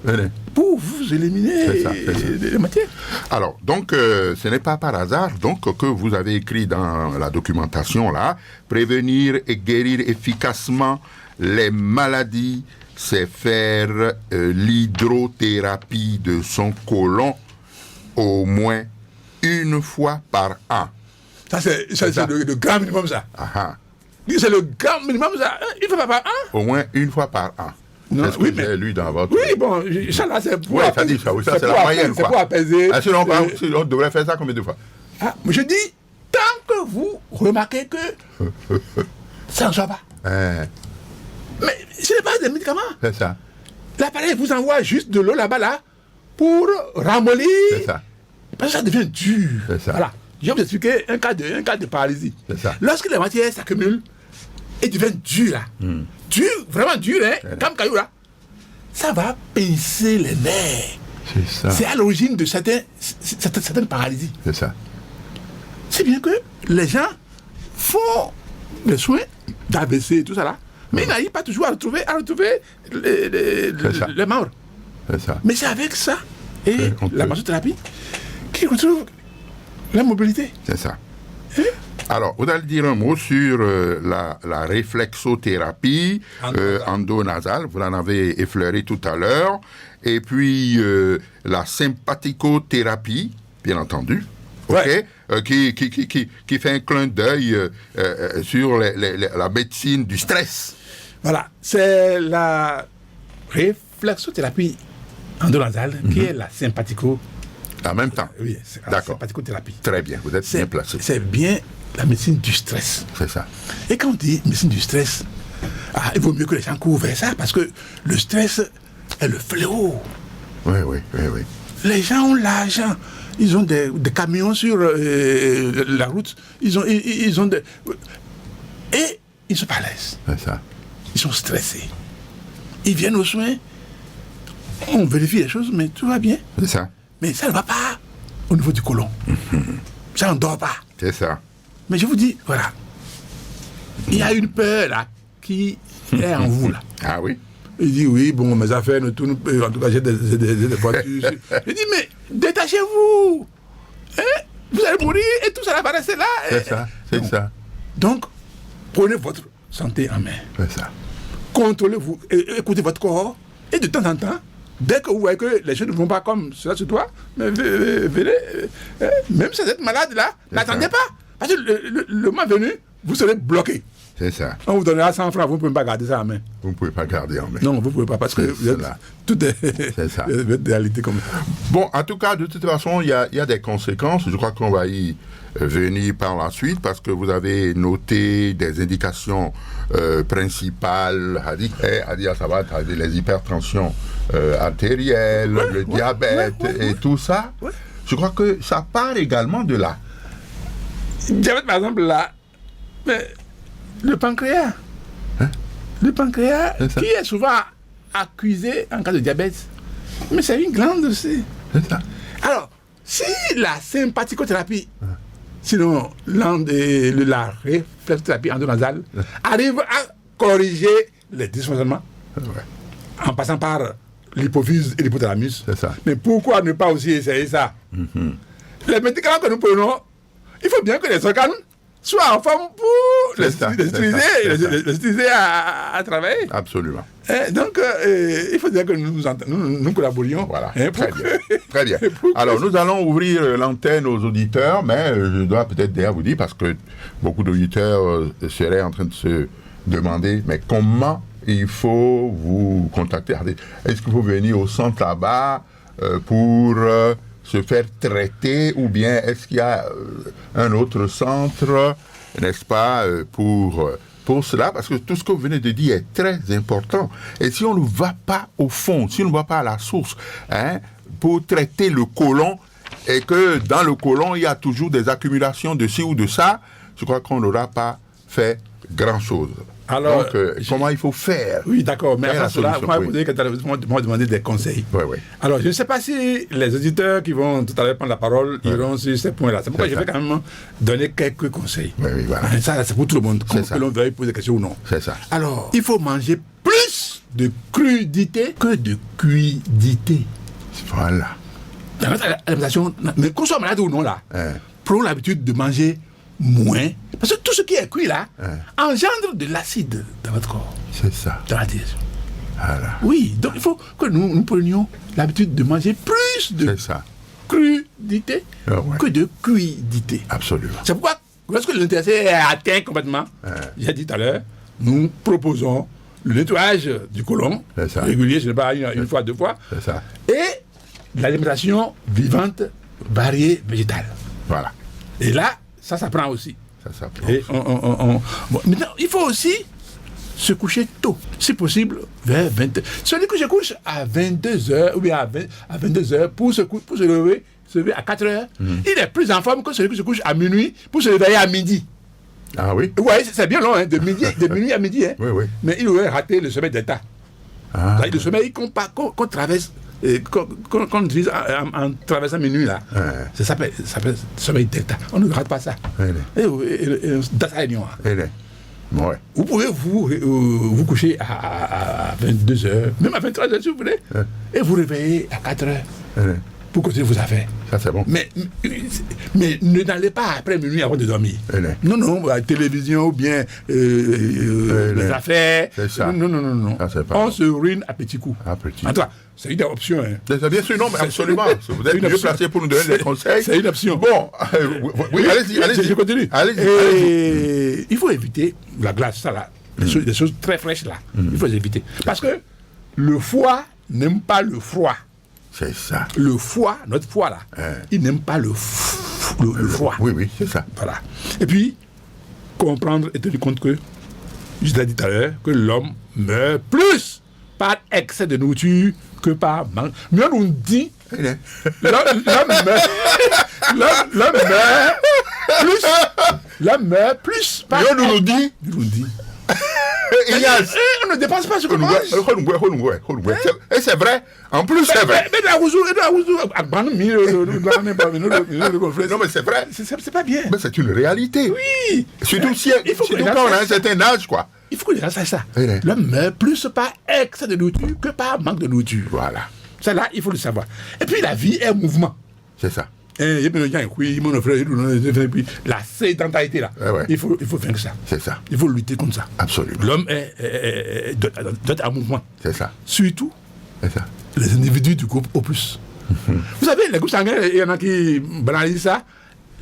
Venez.
pour vous éliminer
C'est ça.
les matières.
Alors, donc, ce n'est pas par hasard donc, que vous avez écrit dans la documentation, là, prévenir et guérir efficacement les maladies c'est faire l'hydrothérapie de son côlon au moins une fois par an.
Ça, c'est le grand minimum, ça.
Ah,
C'est le grand minimum, ça. Il faut pas par an.
au moins une fois par an.
Non,
c'est ce
oui,
que
mais-
j'ai lu dans votre...
Oui, bon, ça là, c'est pour
Oui, ça dit ça, oui, ça c'est la moyenne,
C'est
quoi.
pour apaiser.
Ah, sinon, on devrait faire ça combien de fois?
Ah, mais je dis, tant que vous remarquez que ça ne soit pas.
Hein,
Mais ce n'est pas des médicaments.
c'est ça,
L'appareil vous envoie juste de l'eau là-bas, là, pour ramollir.
c'est ça.
Parce que ça devient dur.
C'est ça.
Voilà. Je vais vous expliquer un cas de paralysie.
C'est ça.
Lorsque les matières s'accumulent et deviennent dures, là, dur, vraiment dur, hein, comme caillou, là, ça va pincer les nerfs.
C'est ça,
C'est à l'origine de certaines paralysies.
c'est ça.
C'est bien que les gens font les soins d'AVC et tout ça là, mais ils n'arrivent pas toujours à retrouver
ça.
les membres.
C'est ça.
Mais c'est avec ça et
on peut-
la massothérapie qu'ils retrouvent la mobilité.
C'est ça. Alors, vous allez dire un mot sur la réflexothérapie endonasale, vous en avez effleuré tout à l'heure, et puis la sympathicothérapie, bien entendu,
Ouais.
qui fait un clin d'œil sur la médecine du stress.
Voilà, c'est la réflexothérapie endonasale qui est la sympathico.
En même temps.
Oui, c'est la
D'accord.
sympathicothérapie.
Très bien, vous êtes bien placé.
C'est bien la médecine du stress.
C'est ça.
Et quand on dit médecine du stress, il vaut mieux que les gens courent vers ça parce que le stress est le fléau.
Oui, oui, oui, oui.
Les gens ont l'argent. Ils ont des camions sur la route. Ils ont des... Et ils sont pas à l'aise.
C'est ça.
Ils sont stressés. Ils viennent aux soins. On vérifie les choses, mais tout va bien.
C'est ça.
Mais ça ne va pas au niveau du côlon. Ça ne dort pas.
C'est ça.
Mais je vous dis, voilà. Il y a une peur là qui est en vous là.
Ah oui?
Il dit oui, bon, mes affaires ne tournent pas. En tout cas, j'ai des voitures. Je dis, mais détachez-vous. Hein? Vous allez mourir et tout ça va rester là.
C'est ça. C'est ça.
Donc, prenez votre santé en main.
C'est ça.
Contrôlez-vous, écoutez votre corps. Et de temps en temps, dès que vous voyez que les choses ne vont pas comme cela sur toi, mais venez, même si vous êtes malade là, n'attendez
ça.
pas. Parce que le moment venu, vous serez bloqué.
C'est ça.
On vous donnera 100 francs, vous ne pouvez pas garder ça en main.
Vous ne pouvez pas garder en main.
Non, vous ne pouvez pas parce que
C'est
vous êtes,
cela.
tout est
C'est ça.
votre réalité comme ça.
Bon, en tout cas, de toute façon, il y a des conséquences. Je crois qu'on va y venir par la suite parce que vous avez noté des indications principales. Hadi, ça va, les hypertensions artérielles, le diabète et tout ça.
Ouais.
Je crois que ça part également de là.
Diabète, par exemple, là, mais le pancréas. Le pancréas,
C'est ça.
qui est souvent accusé en cas de diabète. Mais c'est une glande aussi.
C'est ça.
Alors, si la sympathicothérapie, sinon la réflexothérapie endonasale, arrive à corriger les dysfonctionnements
Ouais.
en passant par l'hypophyse et l'hypothalamus,
C'est ça.
mais pourquoi ne pas aussi essayer ça? Les médicaments que nous prenons, il faut bien que les organes soient en forme pour les
C'est ça,
utiliser,
c'est ça.
les utiliser à travailler.
Absolument.
Donc, il faut dire que nous collaborions.
Voilà,
hein,
très
pour
bien.
que-
Très bien.
pour que-
Alors, nous allons ouvrir l'antenne aux auditeurs, mais je dois peut-être déjà vous dire, parce que beaucoup d'auditeurs seraient en train de se demander, mais comment il faut vous contacter? Est-ce qu'il faut venir au centre là-bas pour se faire traiter, ou bien est-ce qu'il y a un autre centre, n'est-ce pas, pour cela, parce que tout ce que vous venez de dire est très important. Et si on ne va pas au fond, si on ne va pas à la source, hein, pour traiter le côlon, et que dans le côlon, il y a toujours des accumulations de ci ou de ça, je crois qu'on n'aura pas fait grand-chose.
Alors,
donc, comment il faut faire?
Oui, d'accord, mais
Quelle est
avant
la
cela,
solution?
vous
Oui.
m'avez posé vous m'avez demandé des conseils.
Oui, oui.
Alors, je ne sais pas si les auditeurs qui vont tout à l'heure prendre la parole iront sur ces points-là. C'est pourquoi
C'est
je vais
ça.
quand même donner quelques conseils.
Oui, oui, voilà.
Ça, c'est pour tout le monde,
C'est
que
ça.
l'on veuille poser des questions ou non.
C'est ça.
Alors, il faut manger plus de crudité que de cuidité.
Voilà.
Dans notre alimentation, mais qu'on soit malade ou non, là,
Hein.
prenons l'habitude de manger moins. Parce que tout ce qui est cuit, là,
Hein.
engendre de l'acide dans votre corps,
C'est ça.
dans la digestion.
Voilà.
Oui, donc il faut que nous prenions l'habitude de manger plus de
C'est ça.
crudité
Ouais.
que de cuidité.
Absolument.
C'est pourquoi, lorsque l'intéressé est atteint complètement, j'ai dit tout à l'heure, nous proposons le nettoyage du côlon,
C'est ça.
régulier, ce n'est pas une fois, 2 fois,
C'est ça.
et l'alimentation vivante, variée, végétale.
Voilà.
Et là, ça prend aussi.
Ça.
Et bon, maintenant, il faut aussi se coucher tôt, si possible, vers 20h. Celui que je couche à 22h ou bien à 22h pour se lever à 4h, il est plus en forme que celui qui se couche à minuit pour se réveiller à midi.
Ah oui.
Oui, c'est bien long, hein, de minuit à midi. Hein.
Oui.
Mais il aurait raté le sommeil d'État.
Ah.
Le sommeil qu'on traverse, qu'on utilise en traversant minuit, là. Ça s'appelle sommeil d'État. On ne rate pas ça.
Ouais.
Et dans sa réunion.
Ouais.
Vous pouvez vous coucher à 22h, même à 23h si vous voulez, et vous réveiller à 4h pour continuer vos affaires.
Ça, c'est bon.
Mais n'allez pas après minuit avant de dormir. Non, la télévision ou bien les affaires.
C'est ça.
Non.
Ça, c'est pas
On
bon.
se ruine à petits coups.
À petits
En tout cas, c'est une option. Hein.
Bien sûr, non, mais absolument. Vous êtes
une
mieux
option.
placé pour nous donner des conseils.
C'est une option.
Bon, oui, allez-y.
Je continue.
Allez-y.
Et il faut éviter la glace, ça là, les choses très fraîches là. Il faut les éviter. Parce que le foie n'aime pas le froid.
C'est ça.
Le foie, notre foie là, il n'aime pas le froid.
Oui, c'est ça.
Voilà. Et puis, comprendre et tenir compte que, je l'ai dit tout à l'heure, que l'homme meurt plus par excès de nourriture que par manque. Mais on nous dit, l'homme meurt plus par
Et on nous dit.
On ne dépense pas ce qu'on mange.
Et c'est vrai. En plus, c'est vrai. Non, mais c'est vrai.
C'est pas bien.
Mais c'est une réalité.
Oui.
Surtout
que
quand on a un certain âge, quoi.
Il faut que les gens sachent ça. L'homme meurt plus par excès de nourriture que par manque de nourriture.
Voilà.
Ça là, il faut le savoir. Et puis la vie est mouvement.
C'est ça.
La sédentarité là, il faut vaincre ça.
C'est ça.
Il faut lutter contre ça.
Absolument.
L'homme doit être en mouvement.
C'est ça.
Surtout
C'est ça.
les individus du groupe O+. Vous savez, les groupes sanguins, il y en a qui banalisent ça.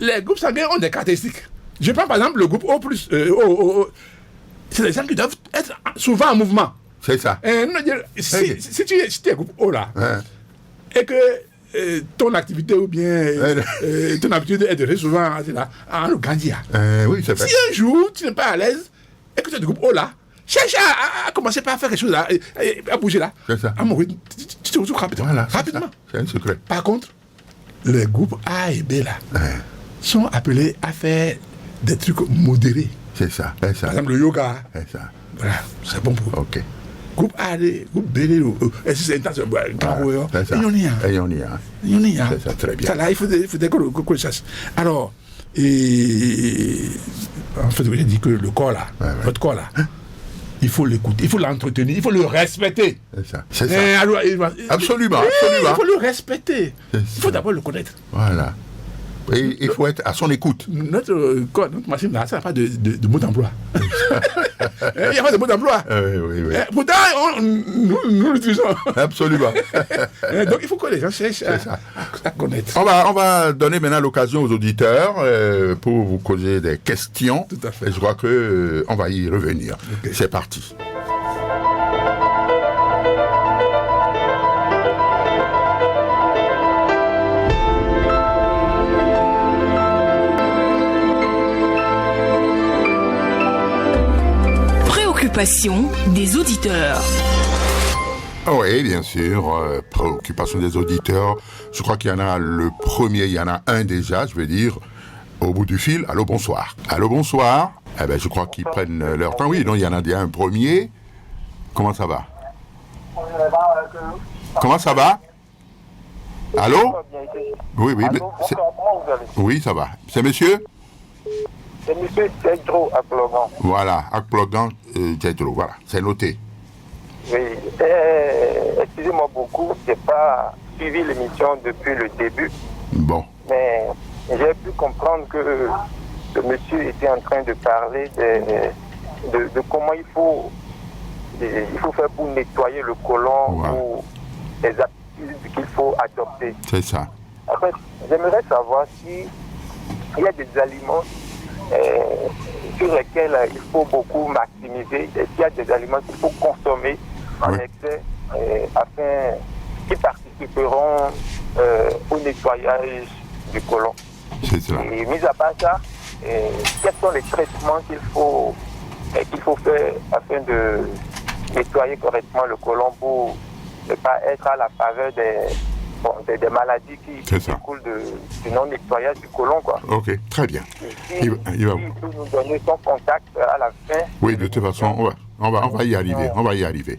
Les groupes sanguins ont des caractéristiques. Je prends par exemple le groupe O+. C'est des gens qui doivent être souvent en mouvement.
C'est ça.
Si tu es groupe O là, et que ton activité ou bien ton habitude est de rester souvent en Ouganda.
Oui, c'est vrai.
Si un jour tu n'es pas à l'aise et que tu es du groupe O là, cherche à commencer par faire quelque chose là, à bouger là.
C'est ça.
À mourir, tu te retrouves rapidement.
Voilà,
rapidement.
C'est un secret.
Par contre, les groupes A et B là sont appelés à faire des trucs modérés.
C'est ça. C'est ça.
Par exemple, le yoga.
C'est ça.
Voilà, c'est bon pour eux.
Ok.
Groupe A, groupe B, et si c'est intense,
C'est ça. Et on y a. C'est ça, très bien.
Ça là, il faut qu'on le sache. Alors, en fait, j'ai dit que le corps là, votre corps là, il faut l'écouter, il faut l'entretenir, il faut le respecter.
C'est ça. C'est ça. Absolument.
Il faut le respecter. Il faut d'abord le connaître.
Voilà. Et il faut être à son écoute.
Notre machine là, ça n'a pas de mot d'emploi. Il n'y a pas de mot d'emploi.
Oui.
Pourtant, nous l'utilisons.
Absolument.
Donc il faut que les gens cherchent à connaître.
On va donner maintenant l'occasion aux auditeurs pour vous poser des questions.
Tout à fait.
Et je crois qu'on va y revenir. Okay. C'est parti.
Préoccupation des auditeurs.
Oui, bien sûr, préoccupation des auditeurs. Je crois qu'il y en a le premier, il y en a un déjà, je veux dire, au bout du fil. Allô, bonsoir. Allô, bonsoir. Eh bien, je crois qu'ils prennent leur temps. Oui, non, il y en a déjà un premier. Comment ça va? Comment ça va? Allô? Oui, mais oui, ça va. C'est monsieur?
C'est monsieur Djedro Akplogan.
Voilà, Akplogan Djedro, voilà, c'est noté.
Oui, excusez-moi beaucoup, je n'ai pas suivi l'émission depuis le début.
Bon.
Mais j'ai pu comprendre que le monsieur était en train de parler de comment il faut il faut faire pour nettoyer le côlon
Voilà.
ou les habitudes qu'il faut adopter.
C'est ça.
En fait, j'aimerais savoir si il y a des aliments sur lesquels il faut beaucoup maximiser et s'il y a des aliments qu'il faut consommer en
Oui.
excès afin qu'ils participeront au nettoyage du côlon.
C'est cela.
Et mis à part ça, quels sont les traitements qu'il faut faire afin de nettoyer correctement le côlon pour ne pas être à la faveur des maladies qui
C'est ça.
découlent du non-nettoyage du côlon, quoi.
Ok, très bien.
Si
Il va-
il peut nous donner son contact à la fin.
Oui, de toute façon, on va y arriver. On va y arriver.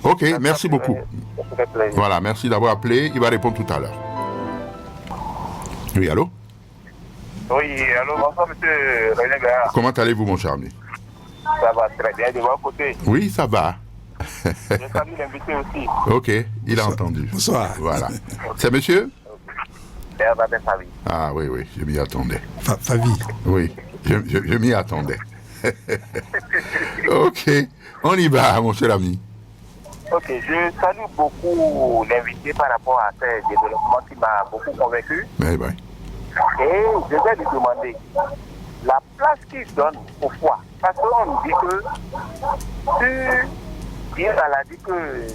Ok, merci beaucoup.
Ça ferait plaisir.
Voilà, merci d'avoir appelé. Il va répondre tout à l'heure. Oui, allô?
Oui, allô, bonsoir, monsieur René Béard.
Comment allez-vous, mon cher ami?
Ça va très bien de votre côté.
Oui, ça va.
Je salue l'invité aussi.
Ok, il a entendu.
Bonsoir.
Voilà. C'est monsieur?
Béard Babin Favi.
Ah oui, oui, je m'y attendais.
Favi.
Oui, je m'y attendais. Ok, on y va, mon cher ami.
Ok, je salue beaucoup l'invité par rapport à ces développements qui m'a beaucoup convaincu.
Mais ben,
Et je vais lui demander la place qu'il donne au foie. Parce qu'on nous dit que sur une maladie que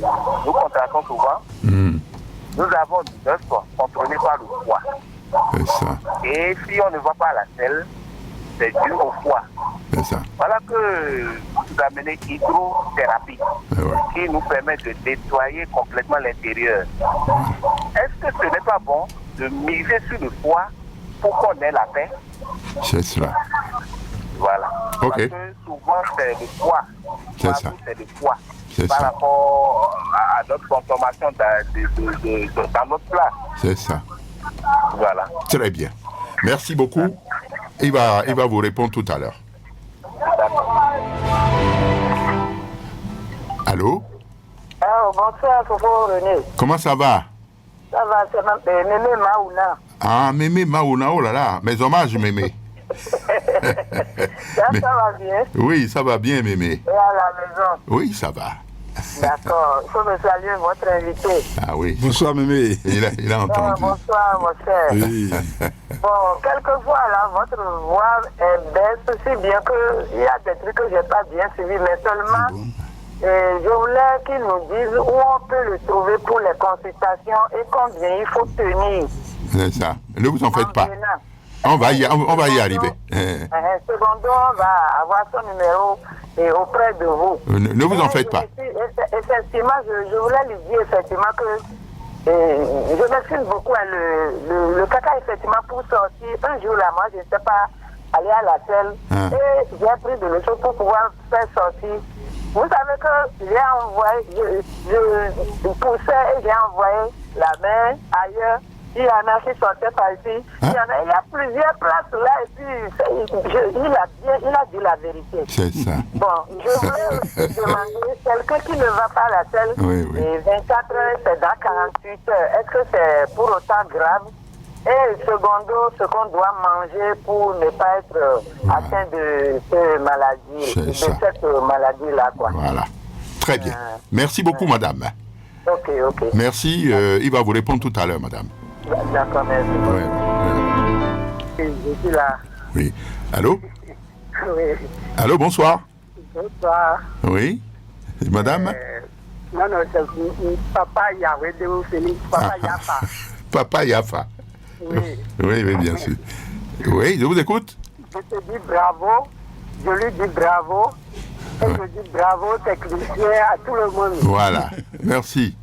nous contractons souvent, nous avons 9 contrôlés par le foie.
c'est ça,
Et si on ne voit pas la selle, c'est dû au foie.
c'est ça.
Voilà que vous amenez hydrothérapie
Mais ouais.
qui nous permet de nettoyer complètement l'intérieur. Est-ce que ce n'est pas bon de miser sur le foie pour qu'on ait la paix?
C'est cela.
Voilà.
Ok.
Parce que souvent c'est le foie.
C'est
Partout,
ça.
c'est le foie.
C'est
Par
ça.
rapport à notre consommation dans notre plat.
C'est ça.
Voilà.
Très bien. Merci beaucoup. Il va vous répondre tout à l'heure. Allô?
Ah, bonsoir, Fofo René.
Comment ça va?
Ça va, c'est Mémé Maouna.
Ah, Mémé Maouna, oh là là, mes hommages, Mémé.
Ça,
Mais-
ça va bien.
Oui, ça va bien, Mémé.
Et à la maison.
Oui, ça va.
D'accord. Il faut me saluer votre invité.
Ah oui,
Bonsoir, mémé.
il a
Ah,
entendu.
bonsoir, mon cher.
Oui.
Bon, quelquefois, là, votre voix est baisse, si bien qu'il y a des trucs que je n'ai pas bien suivis, mais seulement, je voulais qu'il nous dise où on peut le trouver pour les consultations et combien il faut tenir.
C'est ça. Ne vous en faites pas.
venant.
On va y arriver.
Secondo, on va avoir son numéro auprès de vous.
Ne vous en faites pas.
Effectivement, je voulais lui dire effectivement que je m'excuse beaucoup. Hein, le caca, effectivement, pour sortir, un jour là, moi, je ne sais pas aller à la selle et j'ai pris de l'eau pour pouvoir faire sortir. Vous savez que j'ai envoyé, je poussais et j'ai envoyé la main ailleurs. Il y en a qui sortaient par ici. Il y a plusieurs places là et puis il a dit la vérité.
C'est ça.
Bon, je voulais demander, quelqu'un qui ne va pas à la selle,
Oui, oui.
et 24 heures, c'est dans 48 heures. Est-ce que c'est pour autant grave? Et secondo, ce qu'on doit manger pour ne pas être atteint de cette maladie,
C'est ça.
cette maladie-là, quoi.
Voilà. Très bien. Merci beaucoup, madame.
Ok.
Merci. Il va vous répondre tout à l'heure, madame.
D'accord, merci.
Ouais, ouais.
Je suis là.
Oui. Allô?
Oui.
Allô, bonsoir.
Bonsoir.
Oui. Madame?
Non, c'est Papa Yahweh de Félix, Papa Yafa.
Papa Yafa.
Oui.
Oui, bien sûr. Oui, je vous écoute.
Je te dis bravo, je lui dis bravo, et je dis bravo technicien à tout le monde.
Voilà. Merci.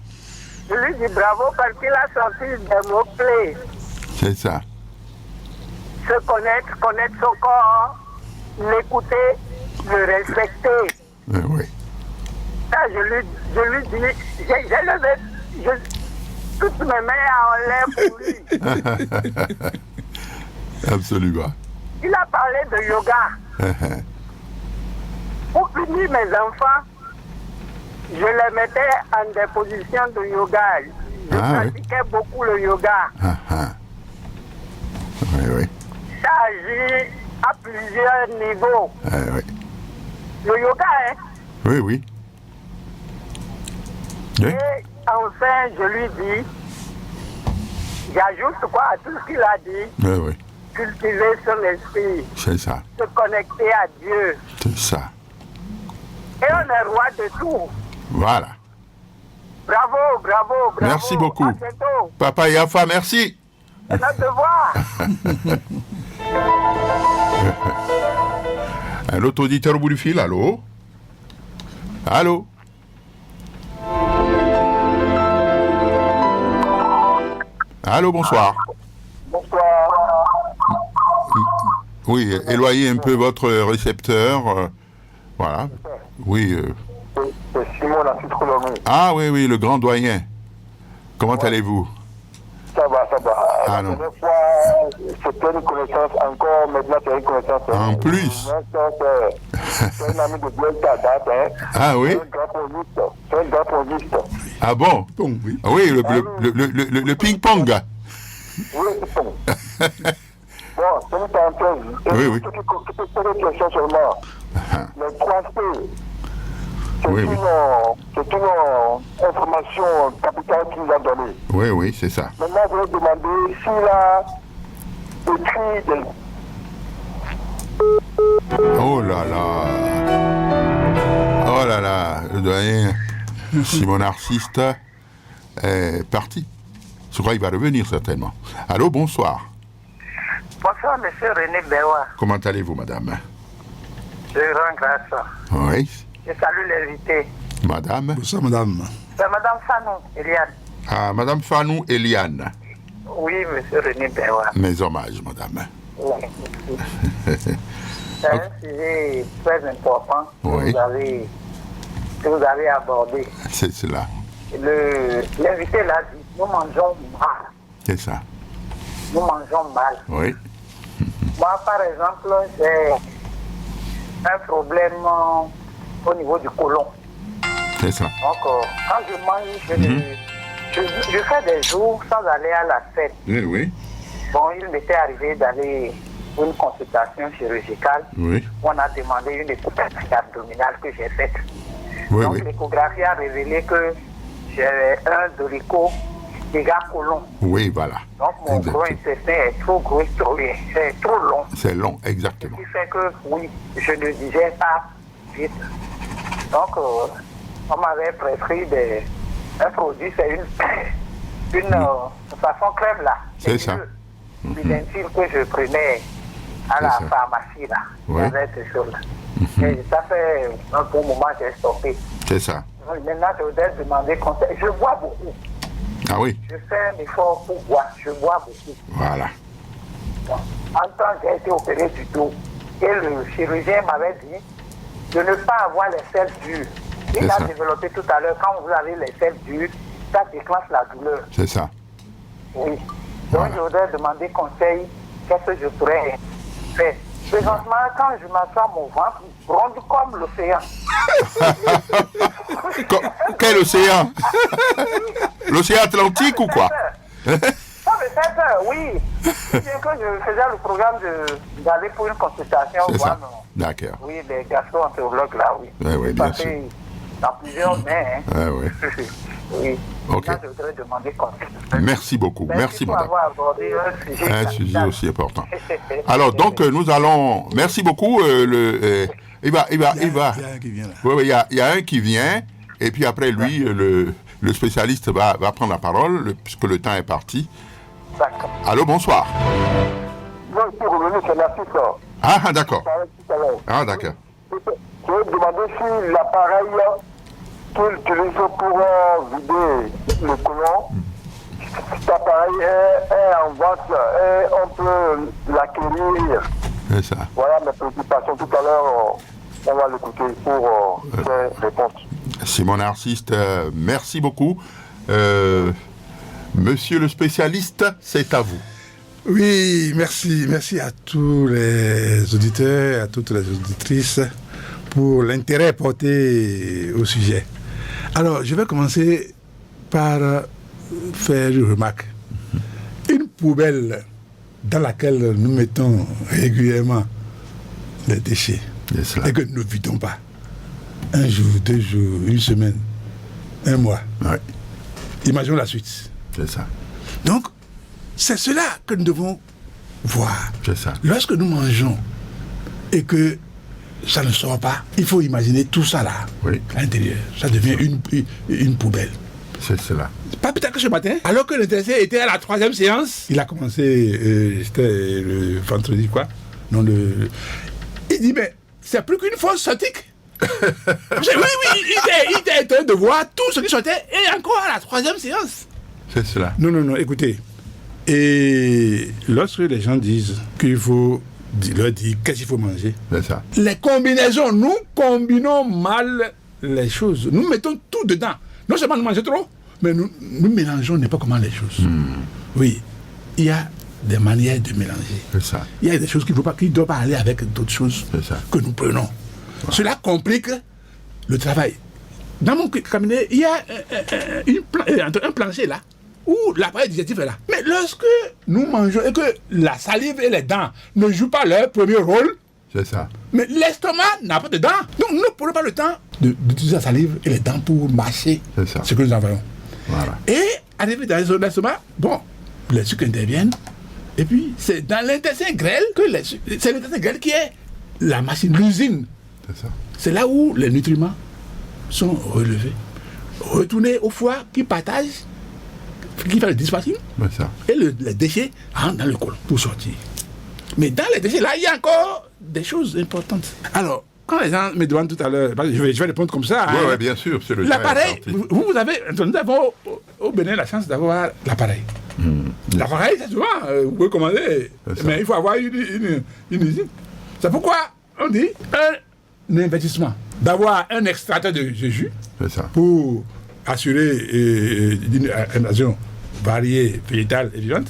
Je lui dis bravo parce qu'il a sorti des mots-clés.
C'est ça.
Se connaître, connaître son corps, l'écouter, le respecter.
Oui.
Ça, je lui dis, j'ai levé toutes mes mains en l'air pour lui.
Absolument.
Il a parlé de yoga. Pour punir mes enfants, je les mettais en des positions de yoga. Je pratiquais beaucoup le yoga.
Oui.
Ça agit à plusieurs niveaux.
Oui.
Le yoga,
Oui. Oui.
Et enfin, je lui dis, j'ajoute quoi à tout ce qu'il a dit,
Oui, oui.
cultiver son esprit,
C'est ça.
se connecter à Dieu.
C'est ça.
Et on est roi de tout.
Voilà.
Bravo, bravo, bravo.
Merci beaucoup.
À bientôt.
Papa Yafa, merci.
C'est notre devoir.
Un autre auditeur au bout du fil, allô? Allô? Allô, bonsoir.
Bonsoir.
Oui, éloignez un peu votre récepteur. Voilà. Oui.
C'est Simon la Citrolomie.
Ah oui, oui, le grand doyen. Comment allez-vous?
Ça va, ça va.
Ah,
La
non.
dernière fois, c'était une connaissance encore, maintenant c'est une connaissance.
En plus.
C'est un ami de Bielta date, hein.
Ah oui?
C'est un grand progiste.
Ah bon?
Bon, oui.
Ah oui, le ping-pong.
Oui, c'est bon. Bon, c'est une parenthèse.
Oui, oui.
Quelques questions seulement. Les 3C. C'est
Oui,
une,
oui.
c'est une information capitale qu'il nous a donnée.
Oui, oui, c'est ça.
Maintenant, je vais demander s'il a écrit des...
Oh là là. Oh là là. Le doyen Simon Narciste est parti. Je crois qu'il va revenir certainement. Allô, bonsoir.
Bonsoir, monsieur René Bewa.
Comment allez-vous, madame?
Je rends grâce.
Oui.
Je salue l'invité.
Madame?
Bonsoir, madame.
C'est madame Fanou, Eliane.
Ah, madame Fanou Eliane.
Oui, monsieur René Bewa.
Mes hommages, madame.
Oui. C'est un sujet très important
Oui.
que vous avez abordé.
C'est cela.
L'invité l'a dit, nous mangeons mal.
C'est ça.
Nous mangeons mal.
Oui.
Moi, par exemple, j'ai un problème au niveau du côlon.
C'est ça.
Donc, quand je mange, je fais des jours sans aller à la fête.
Oui, oui.
Bon, il m'était arrivé d'aller pour une consultation chirurgicale.
Oui.
On a demandé une échographie abdominale que j'ai faite.
Oui,
Donc,
oui.
l'échographie a révélé que j'ai un dolicho dégâts côlon.
Oui, voilà.
Donc, mon
Exactement.
gros intestin est trop gros, c'est trop long.
C'est long,
Ce
exactement.
qui fait que, oui, je ne digère pas vite. Donc, on m'avait prescrit un produit, c'est une façon crème là.
C'est ça.
L'identile que je prenais à la
C'est ça.
pharmacie là.
Oui.
Il y avait ce chose là. Et ça fait un bon moment que j'ai stoppé.
C'est ça.
Donc, maintenant, je voudrais demander conseil. Je bois beaucoup.
Ah oui.
Je fais un effort pour boire. Je bois beaucoup.
Voilà.
En temps, j'ai été opéré du dos. Et le chirurgien m'avait dit de ne pas avoir les selles dures. Il
C'est
a
ça.
développé tout à l'heure, quand vous avez les selles dures, ça déclenche la douleur.
C'est ça.
Oui. Donc,
Voilà.
je voudrais demander conseil, qu'est-ce que je pourrais faire. Présentement, quand je m'assois, mon ventre ronde comme l'océan.
Quel océan? L'océan Atlantique ou quoi?
Ça me fait peur, oui. Bien que je faisais le programme d'aller pour une consultation,
C'est
voir
ça.
non.
D'accord.
Oui, les gastro-entérologues là, oui.
Oui, oui, bien
Passé
sûr.
dans plusieurs mains. Hein.
Ah oui.
Oui.
Ok.
Là, je voudrais demander conseil.
Merci beaucoup. Merci,
pour
madame.
avoir abordé un sujet.
Un
capital.
sujet aussi important. Alors, donc, nous allons... Merci beaucoup. Il va...
Il y a un qui vient là.
Oui, oui, il y a un qui vient, et puis après lui, le spécialiste va prendre la parole, puisque le temps est parti.
D'accord.
Allô, bonsoir.
Moi, je suis revenu, c'est l'artiste.
Ah, d'accord.
Tout à l'heure.
Ah, d'accord.
Je vais demander si l'appareil qu'il utilise pour vider le côlon, cet appareil est en vente et on peut l'acquérir.
C'est ça.
Voilà mes préoccupations. Tout à l'heure, on va l'écouter pour ses réponses.
Simon Narciste, merci beaucoup. Monsieur le spécialiste, c'est à vous.
Oui, merci. Merci à tous les auditeurs, à toutes les auditrices pour l'intérêt porté au sujet. Alors, je vais commencer par faire une remarque. Une poubelle dans laquelle nous mettons régulièrement les déchets
C'est cela.
et que nous ne vidons pas. Un jour, 2 jours, une semaine, un mois.
Ouais,
Imaginons la suite.
c'est ça.
Donc, c'est cela que nous devons voir.
C'est ça.
Lorsque nous mangeons et que ça ne sort pas, il faut imaginer tout ça là,
Oui.
à l'intérieur. Ça devient une poubelle.
C'est cela.
Pas plus tard que ce matin, alors que l'intéressé était à la 3e séance, il a commencé, c'était le vendredi quoi, non il dit mais c'est plus qu'une fausse scientifique. Oui, il était étonné de voir tout ce qui sortait et encore à la 3e séance.
C'est cela.
Non, écoutez. Et lorsque les gens disent qu'il faut leur dire qu'est-ce qu'il faut manger,
C'est ça.
les combinaisons, nous combinons mal les choses. Nous mettons tout dedans. Non seulement nous mangeons trop, mais nous mélangeons n'importe comment les choses. Oui, il y a des manières de mélanger.
C'est ça.
Il y a des choses qui ne doivent pas aller avec d'autres choses
C'est ça.
que nous prenons. Cela complique le travail. Dans mon cabinet, il y a un plancher là, où l'appareil digestif est là. Mais lorsque nous mangeons et que la salive et les dents ne jouent pas leur premier rôle,
C'est ça.
mais l'estomac n'a pas de dents. Donc nous ne prenons pas le temps d'utiliser la salive et les dents pour mâcher
C'est ça.
ce que nous envoyons.
Voilà.
Et arrivé dans l'estomac, bon, les sucres interviennent. Et puis c'est dans l'intestin grêle que c'est l'intestin grêle qui est la machine, l'usine.
C'est ça.
C'est là où les nutriments sont relevés, retournés au foie qui partage, qui fait le dispatching,
C'est ça.
et les déchets rentrent dans le côlon pour sortir. Mais dans les déchets, là, il y a encore des choses importantes. Alors, quand les gens me demandent tout à l'heure, parce que je vais répondre comme ça.
Oui, bien sûr. C'est le
L'appareil, vous avez, nous avons au Bénin la chance d'avoir l'appareil. L'appareil, c'est souvent, vous pouvez commander,
C'est ça.
mais il faut avoir une usine. C'est pourquoi on dit un investissement, d'avoir un extracteur de jus
C'est ça.
pour assurer une alimentation variée, végétale et vivante.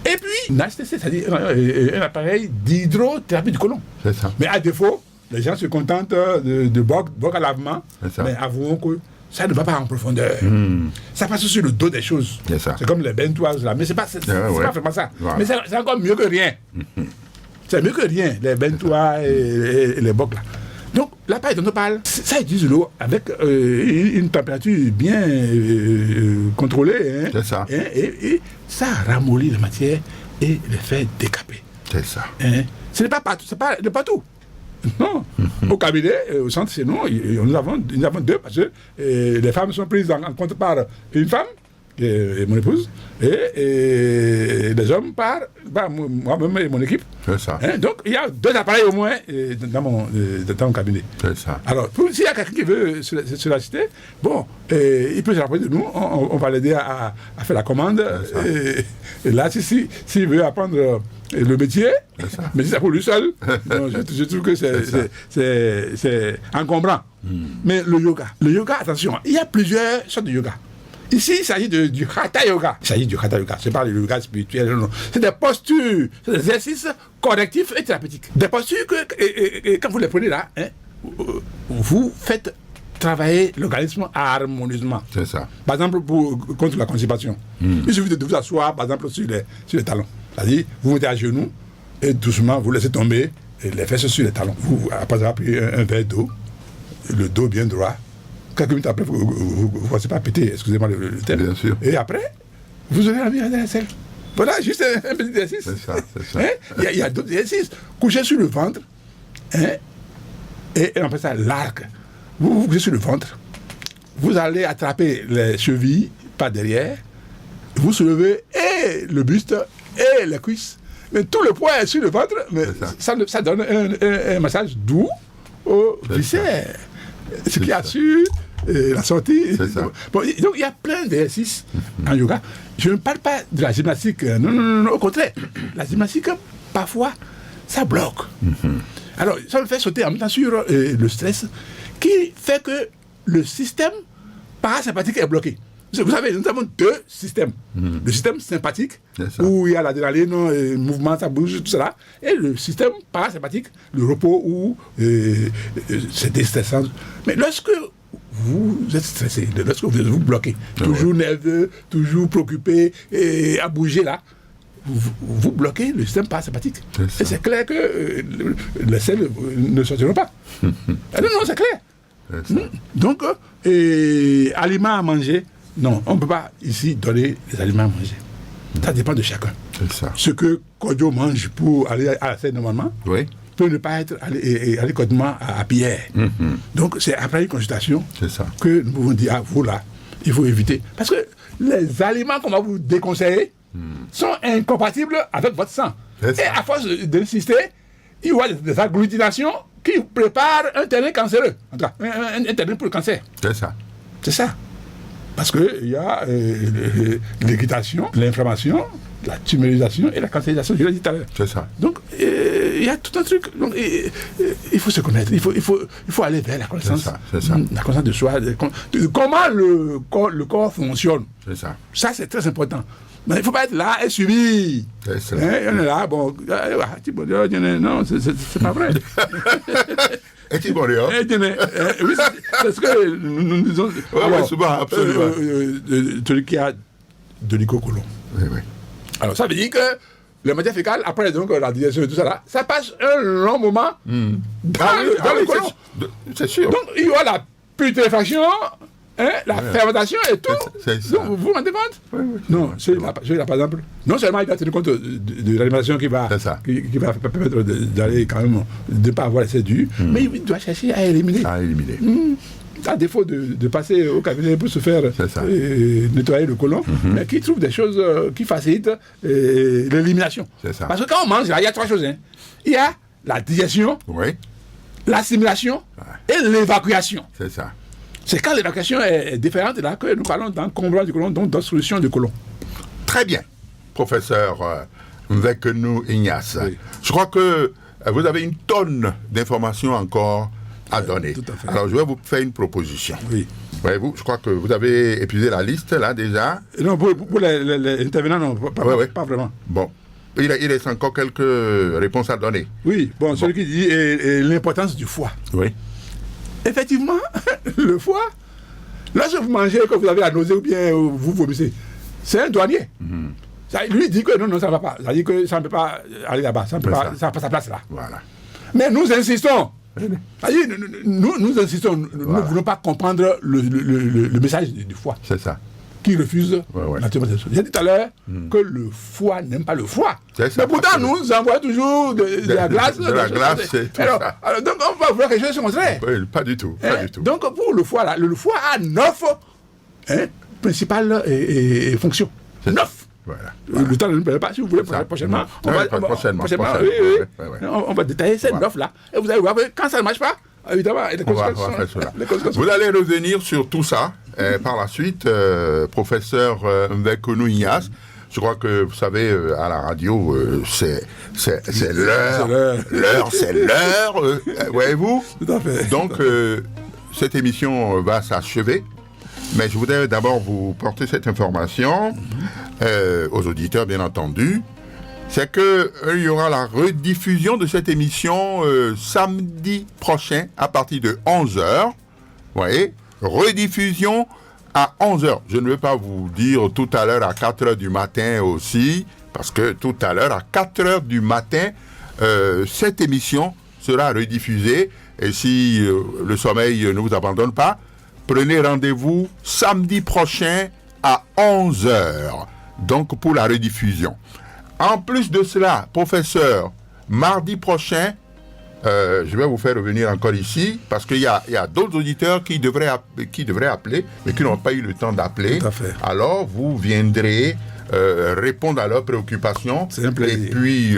Et puis, une HTC, c'est-à-dire un appareil d'hydrothérapie du côlon.
C'est ça.
Mais à défaut, les gens se contentent de boc à lavement,
C'est ça.
mais avouons que ça ne va pas en profondeur. Ça passe sur le dos des choses.
C'est ça.
C'est comme les bentoises là, mais c'est pas vraiment ça.
Voilà.
Mais c'est encore mieux que rien. C'est mieux que rien, les bentois et les bocs là. Donc, l'appareil dont on parle, ça utilise l'eau avec une température bien contrôlée. Hein,
C'est ça.
Hein, et ça ramollit la matière et les fait décaper.
C'est ça.
Hein. Ce n'est pas partout, c'est pas de partout. Non. Au cabinet, au centre, c'est nous avons deux, parce que les femmes sont prises en compte par une femme, qui est mon épouse, et les hommes par moi-même et mon équipe.
C'est ça.
Hein, donc, il y a 2 appareils au moins dans mon cabinet.
C'est ça.
Alors, s'il y a quelqu'un qui veut se l'acheter, bon, il peut se rapprocher de nous, on va l'aider à faire la commande. Et là, s'il veut apprendre le métier, mais si c'est pour lui seul, non, je trouve que c'est encombrant. Mais le yoga, attention, il y a plusieurs sortes de yoga. Ici, il s'agit du Hatha Yoga. Il s'agit du Hatha Yoga. Ce n'est pas le yoga spirituel. Non. C'est des postures, c'est des exercices correctifs et thérapeutiques. Des postures que quand vous les prenez là, hein, vous faites travailler l'organisme harmonieusement.
C'est ça.
Par exemple, contre la constipation. Il suffit de vous asseoir, par exemple, sur les talons. C'est-à-dire, vous mettez à genoux et doucement, vous laissez tomber les fesses sur les talons. Vous, après avoir pris un verre d'eau, le dos bien droit, quelques minutes après, vous ne pensez pas péter, excusez-moi le terme.
Bien sûr.
Et après, vous aurez envie d'aller à la selle. Voilà, juste un petit exercice.
C'est ça, c'est ça.
Hein? Il y a d'autres exercices. Coucher sur le ventre, hein? Et on appelle ça l'arc. Vous couchez sur le ventre, vous allez attraper les chevilles par derrière, vous soulevez et le buste et les cuisses. Mais tout le poids est sur le ventre, mais ça donne un massage doux aux viscères. Ce qui assure la sortie. Bon, donc il y a plein d'exercices en yoga. Je ne parle pas de la gymnastique. Non, au contraire. La gymnastique, parfois, ça bloque. Alors, ça me fait sauter en même temps sur le stress qui fait que le système parasympathique est bloqué. Vous savez, nous avons 2 systèmes. Le système sympathique, où il y a l'adrénaline, le mouvement, ça bouge, tout cela. Et le système parasympathique, le repos, où c'est déstressant. Mais lorsque vous êtes stressé, lorsque vous êtes bloqué, toujours nerveux, toujours préoccupé, et à bouger là, vous bloquez le système parasympathique. Et c'est clair que les selles ne sortiront pas. Non, c'est clair. Donc, aliments à manger, non, on ne peut pas ici donner des aliments à manger. Ça dépend de chacun.
C'est ça.
Ce que Kodjo mange pour aller à la scène normalement peut ne pas être aller quotidiennement à Pierre. Donc, c'est après une consultation que nous pouvons dire, ah, vous là, il faut éviter. Parce que les aliments qu'on va vous déconseiller sont incompatibles avec votre sang. Et à force d'insister, il y aura des agglutinations qui préparent un terrain cancéreux. En tout cas, un terrain pour le cancer.
C'est ça.
C'est ça. Parce qu'il y a l'irritation, l'inflammation, la tumorisation et la cancérisation, je l'ai dit tout à l'heure.
C'est ça.
Donc, il y a tout un truc. Donc, il faut se connaître, il faut aller vers la connaissance.
C'est ça.
La connaissance de soi, de comment le corps fonctionne.
C'est ça.
Ça, c'est très important. Mais il ne faut pas être là et subir.
C'est ça.
On est là, bon, non, c'est pas vrai.
Et bon,
oui, c'est ce que nous disons.
Oui, souvent, absolument.
Celui qui a de l'icocolon.
Oui.
Alors, ça veut dire que le matière fécale, après donc, la digestion et tout ça, là, ça passe un long moment dans le côlon.
C'est sûr.
Donc, il y aura la putréfaction, la fermentation et tout. Donc, vous vous rendez compte?
Oui.
Non, celui-là, par exemple, non seulement il doit tenir compte de l'alimentation qui va permettre d'aller quand même, de ne pas avoir les séduits, mais il doit chercher à éliminer. À défaut de passer au cabinet pour se faire nettoyer le côlon, mais qui trouve des choses qui facilitent l'élimination. Parce que quand on mange, là, il y a 3 choses. Il y a la digestion, l'assimilation et l'évacuation.
C'est ça.
C'est quand l'évacuation est différente là que nous parlons d'encombrement du côlon, donc d'obstruction du côlon.
Très bien, professeur Mvekenou Ignace. Je crois que vous avez une tonne d'informations encore à donner.
Tout à fait.
Alors, je vais vous faire une proposition.
Oui.
Voyez-vous, je crois que vous avez épuisé la liste, là, déjà.
Non, pour les intervenants, non, pas vraiment.
Bon. Il reste encore quelques réponses à donner.
Oui, bon, celui qui dit l'importance du foie.
Oui.
Effectivement, le foie, lorsque vous mangez, que vous avez la nausée ou bien vous vomissez, c'est un douanier. Ça, lui dit que non, ça ne va pas. Ça dit que ça ne peut pas aller là-bas, ça n'a pas sa place là.
Voilà.
Mais nous insistons. Nous insistons, nous ne voulons pas comprendre le message du foie.
C'est ça.
Qui refuse naturellement. J'ai dit tout à l'heure que le foie n'aime pas le froid. Mais pourtant, nous envoyons toujours de la glace.
De la glace, c'est tout ça.
Alors, donc, on va vouloir quelque chose de contraire.
Oui, pas du tout.
Donc, pour le foie, là, le foie a 9 principales fonctions. 9. Voilà. Le temps ne nous permet pas. Si vous voulez, prochainement, on va détailler ces 9-là. Et vous allez voir que quand ça ne marche pas, évidemment, les conséquences.
Vous allez revenir sur tout ça par la suite, professeur Mvekenou Ignace. Je crois que, vous savez, à la radio, c'est l'heure. L'heure, c'est l'heure. Voyez-vous?
Tout à fait.
Donc, cette émission va s'achever. Mais je voudrais d'abord vous porter cette information aux auditeurs, bien entendu. C'est qu'il y aura la rediffusion de cette émission samedi prochain à partir de 11h. Vous voyez, rediffusion à 11h. Je ne vais pas vous dire tout à l'heure à 4h du matin aussi, parce que tout à l'heure à 4h du matin, cette émission sera rediffusée. Et si le sommeil ne vous abandonne pas, prenez rendez-vous samedi prochain à 11h, donc pour la rediffusion. En plus de cela, professeur, mardi prochain, je vais vous faire revenir encore ici, parce qu'il y a d'autres auditeurs qui devraient appeler, mais qui n'ont pas eu le temps d'appeler.
Tout à fait.
Alors, vous viendrez répondre à leurs préoccupations.
C'est un plaisir.
Et puis,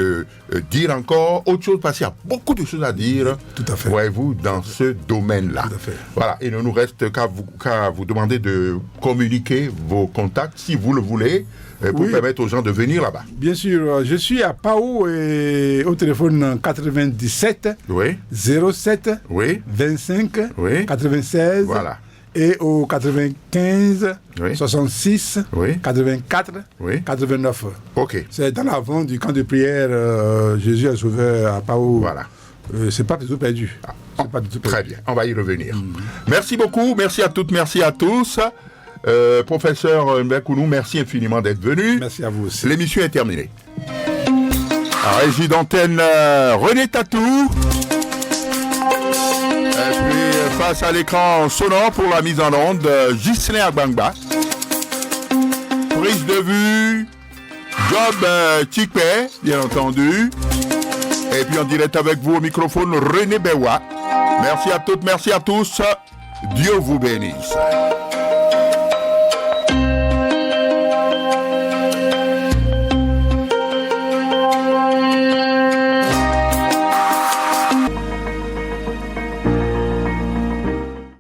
dire encore autre chose, parce qu'il y a beaucoup de choses à dire,
tout à fait.
Voyez-vous, dans ce domaine-là.
Tout à fait.
Voilà, il ne nous reste qu'à vous demander de communiquer vos contacts, si vous le voulez, pour permettre aux gens de venir là-bas.
Bien sûr, je suis à Pau et au téléphone 97 07 25 96
voilà.
Et au 95 66 84 89.
Ok.
C'est dans l'avant du camp de prière Jésus est sauveur à Pau.
Voilà.
C'est pas du tout perdu.
Très bien, on va y revenir. Merci beaucoup, merci à toutes, merci à tous. Professeur Mvekenou, merci infiniment d'être venu.
Merci à vous aussi.
L'émission est terminée. Régie d'antenne René Tatou. Et puis passe à l'écran sonore pour la mise en onde, Ghislain Agbangba. Prise de vue, Job Chikpe, bien entendu. Et puis en direct avec vous au microphone, René Bewa. Merci à toutes, merci à tous. Dieu vous bénisse.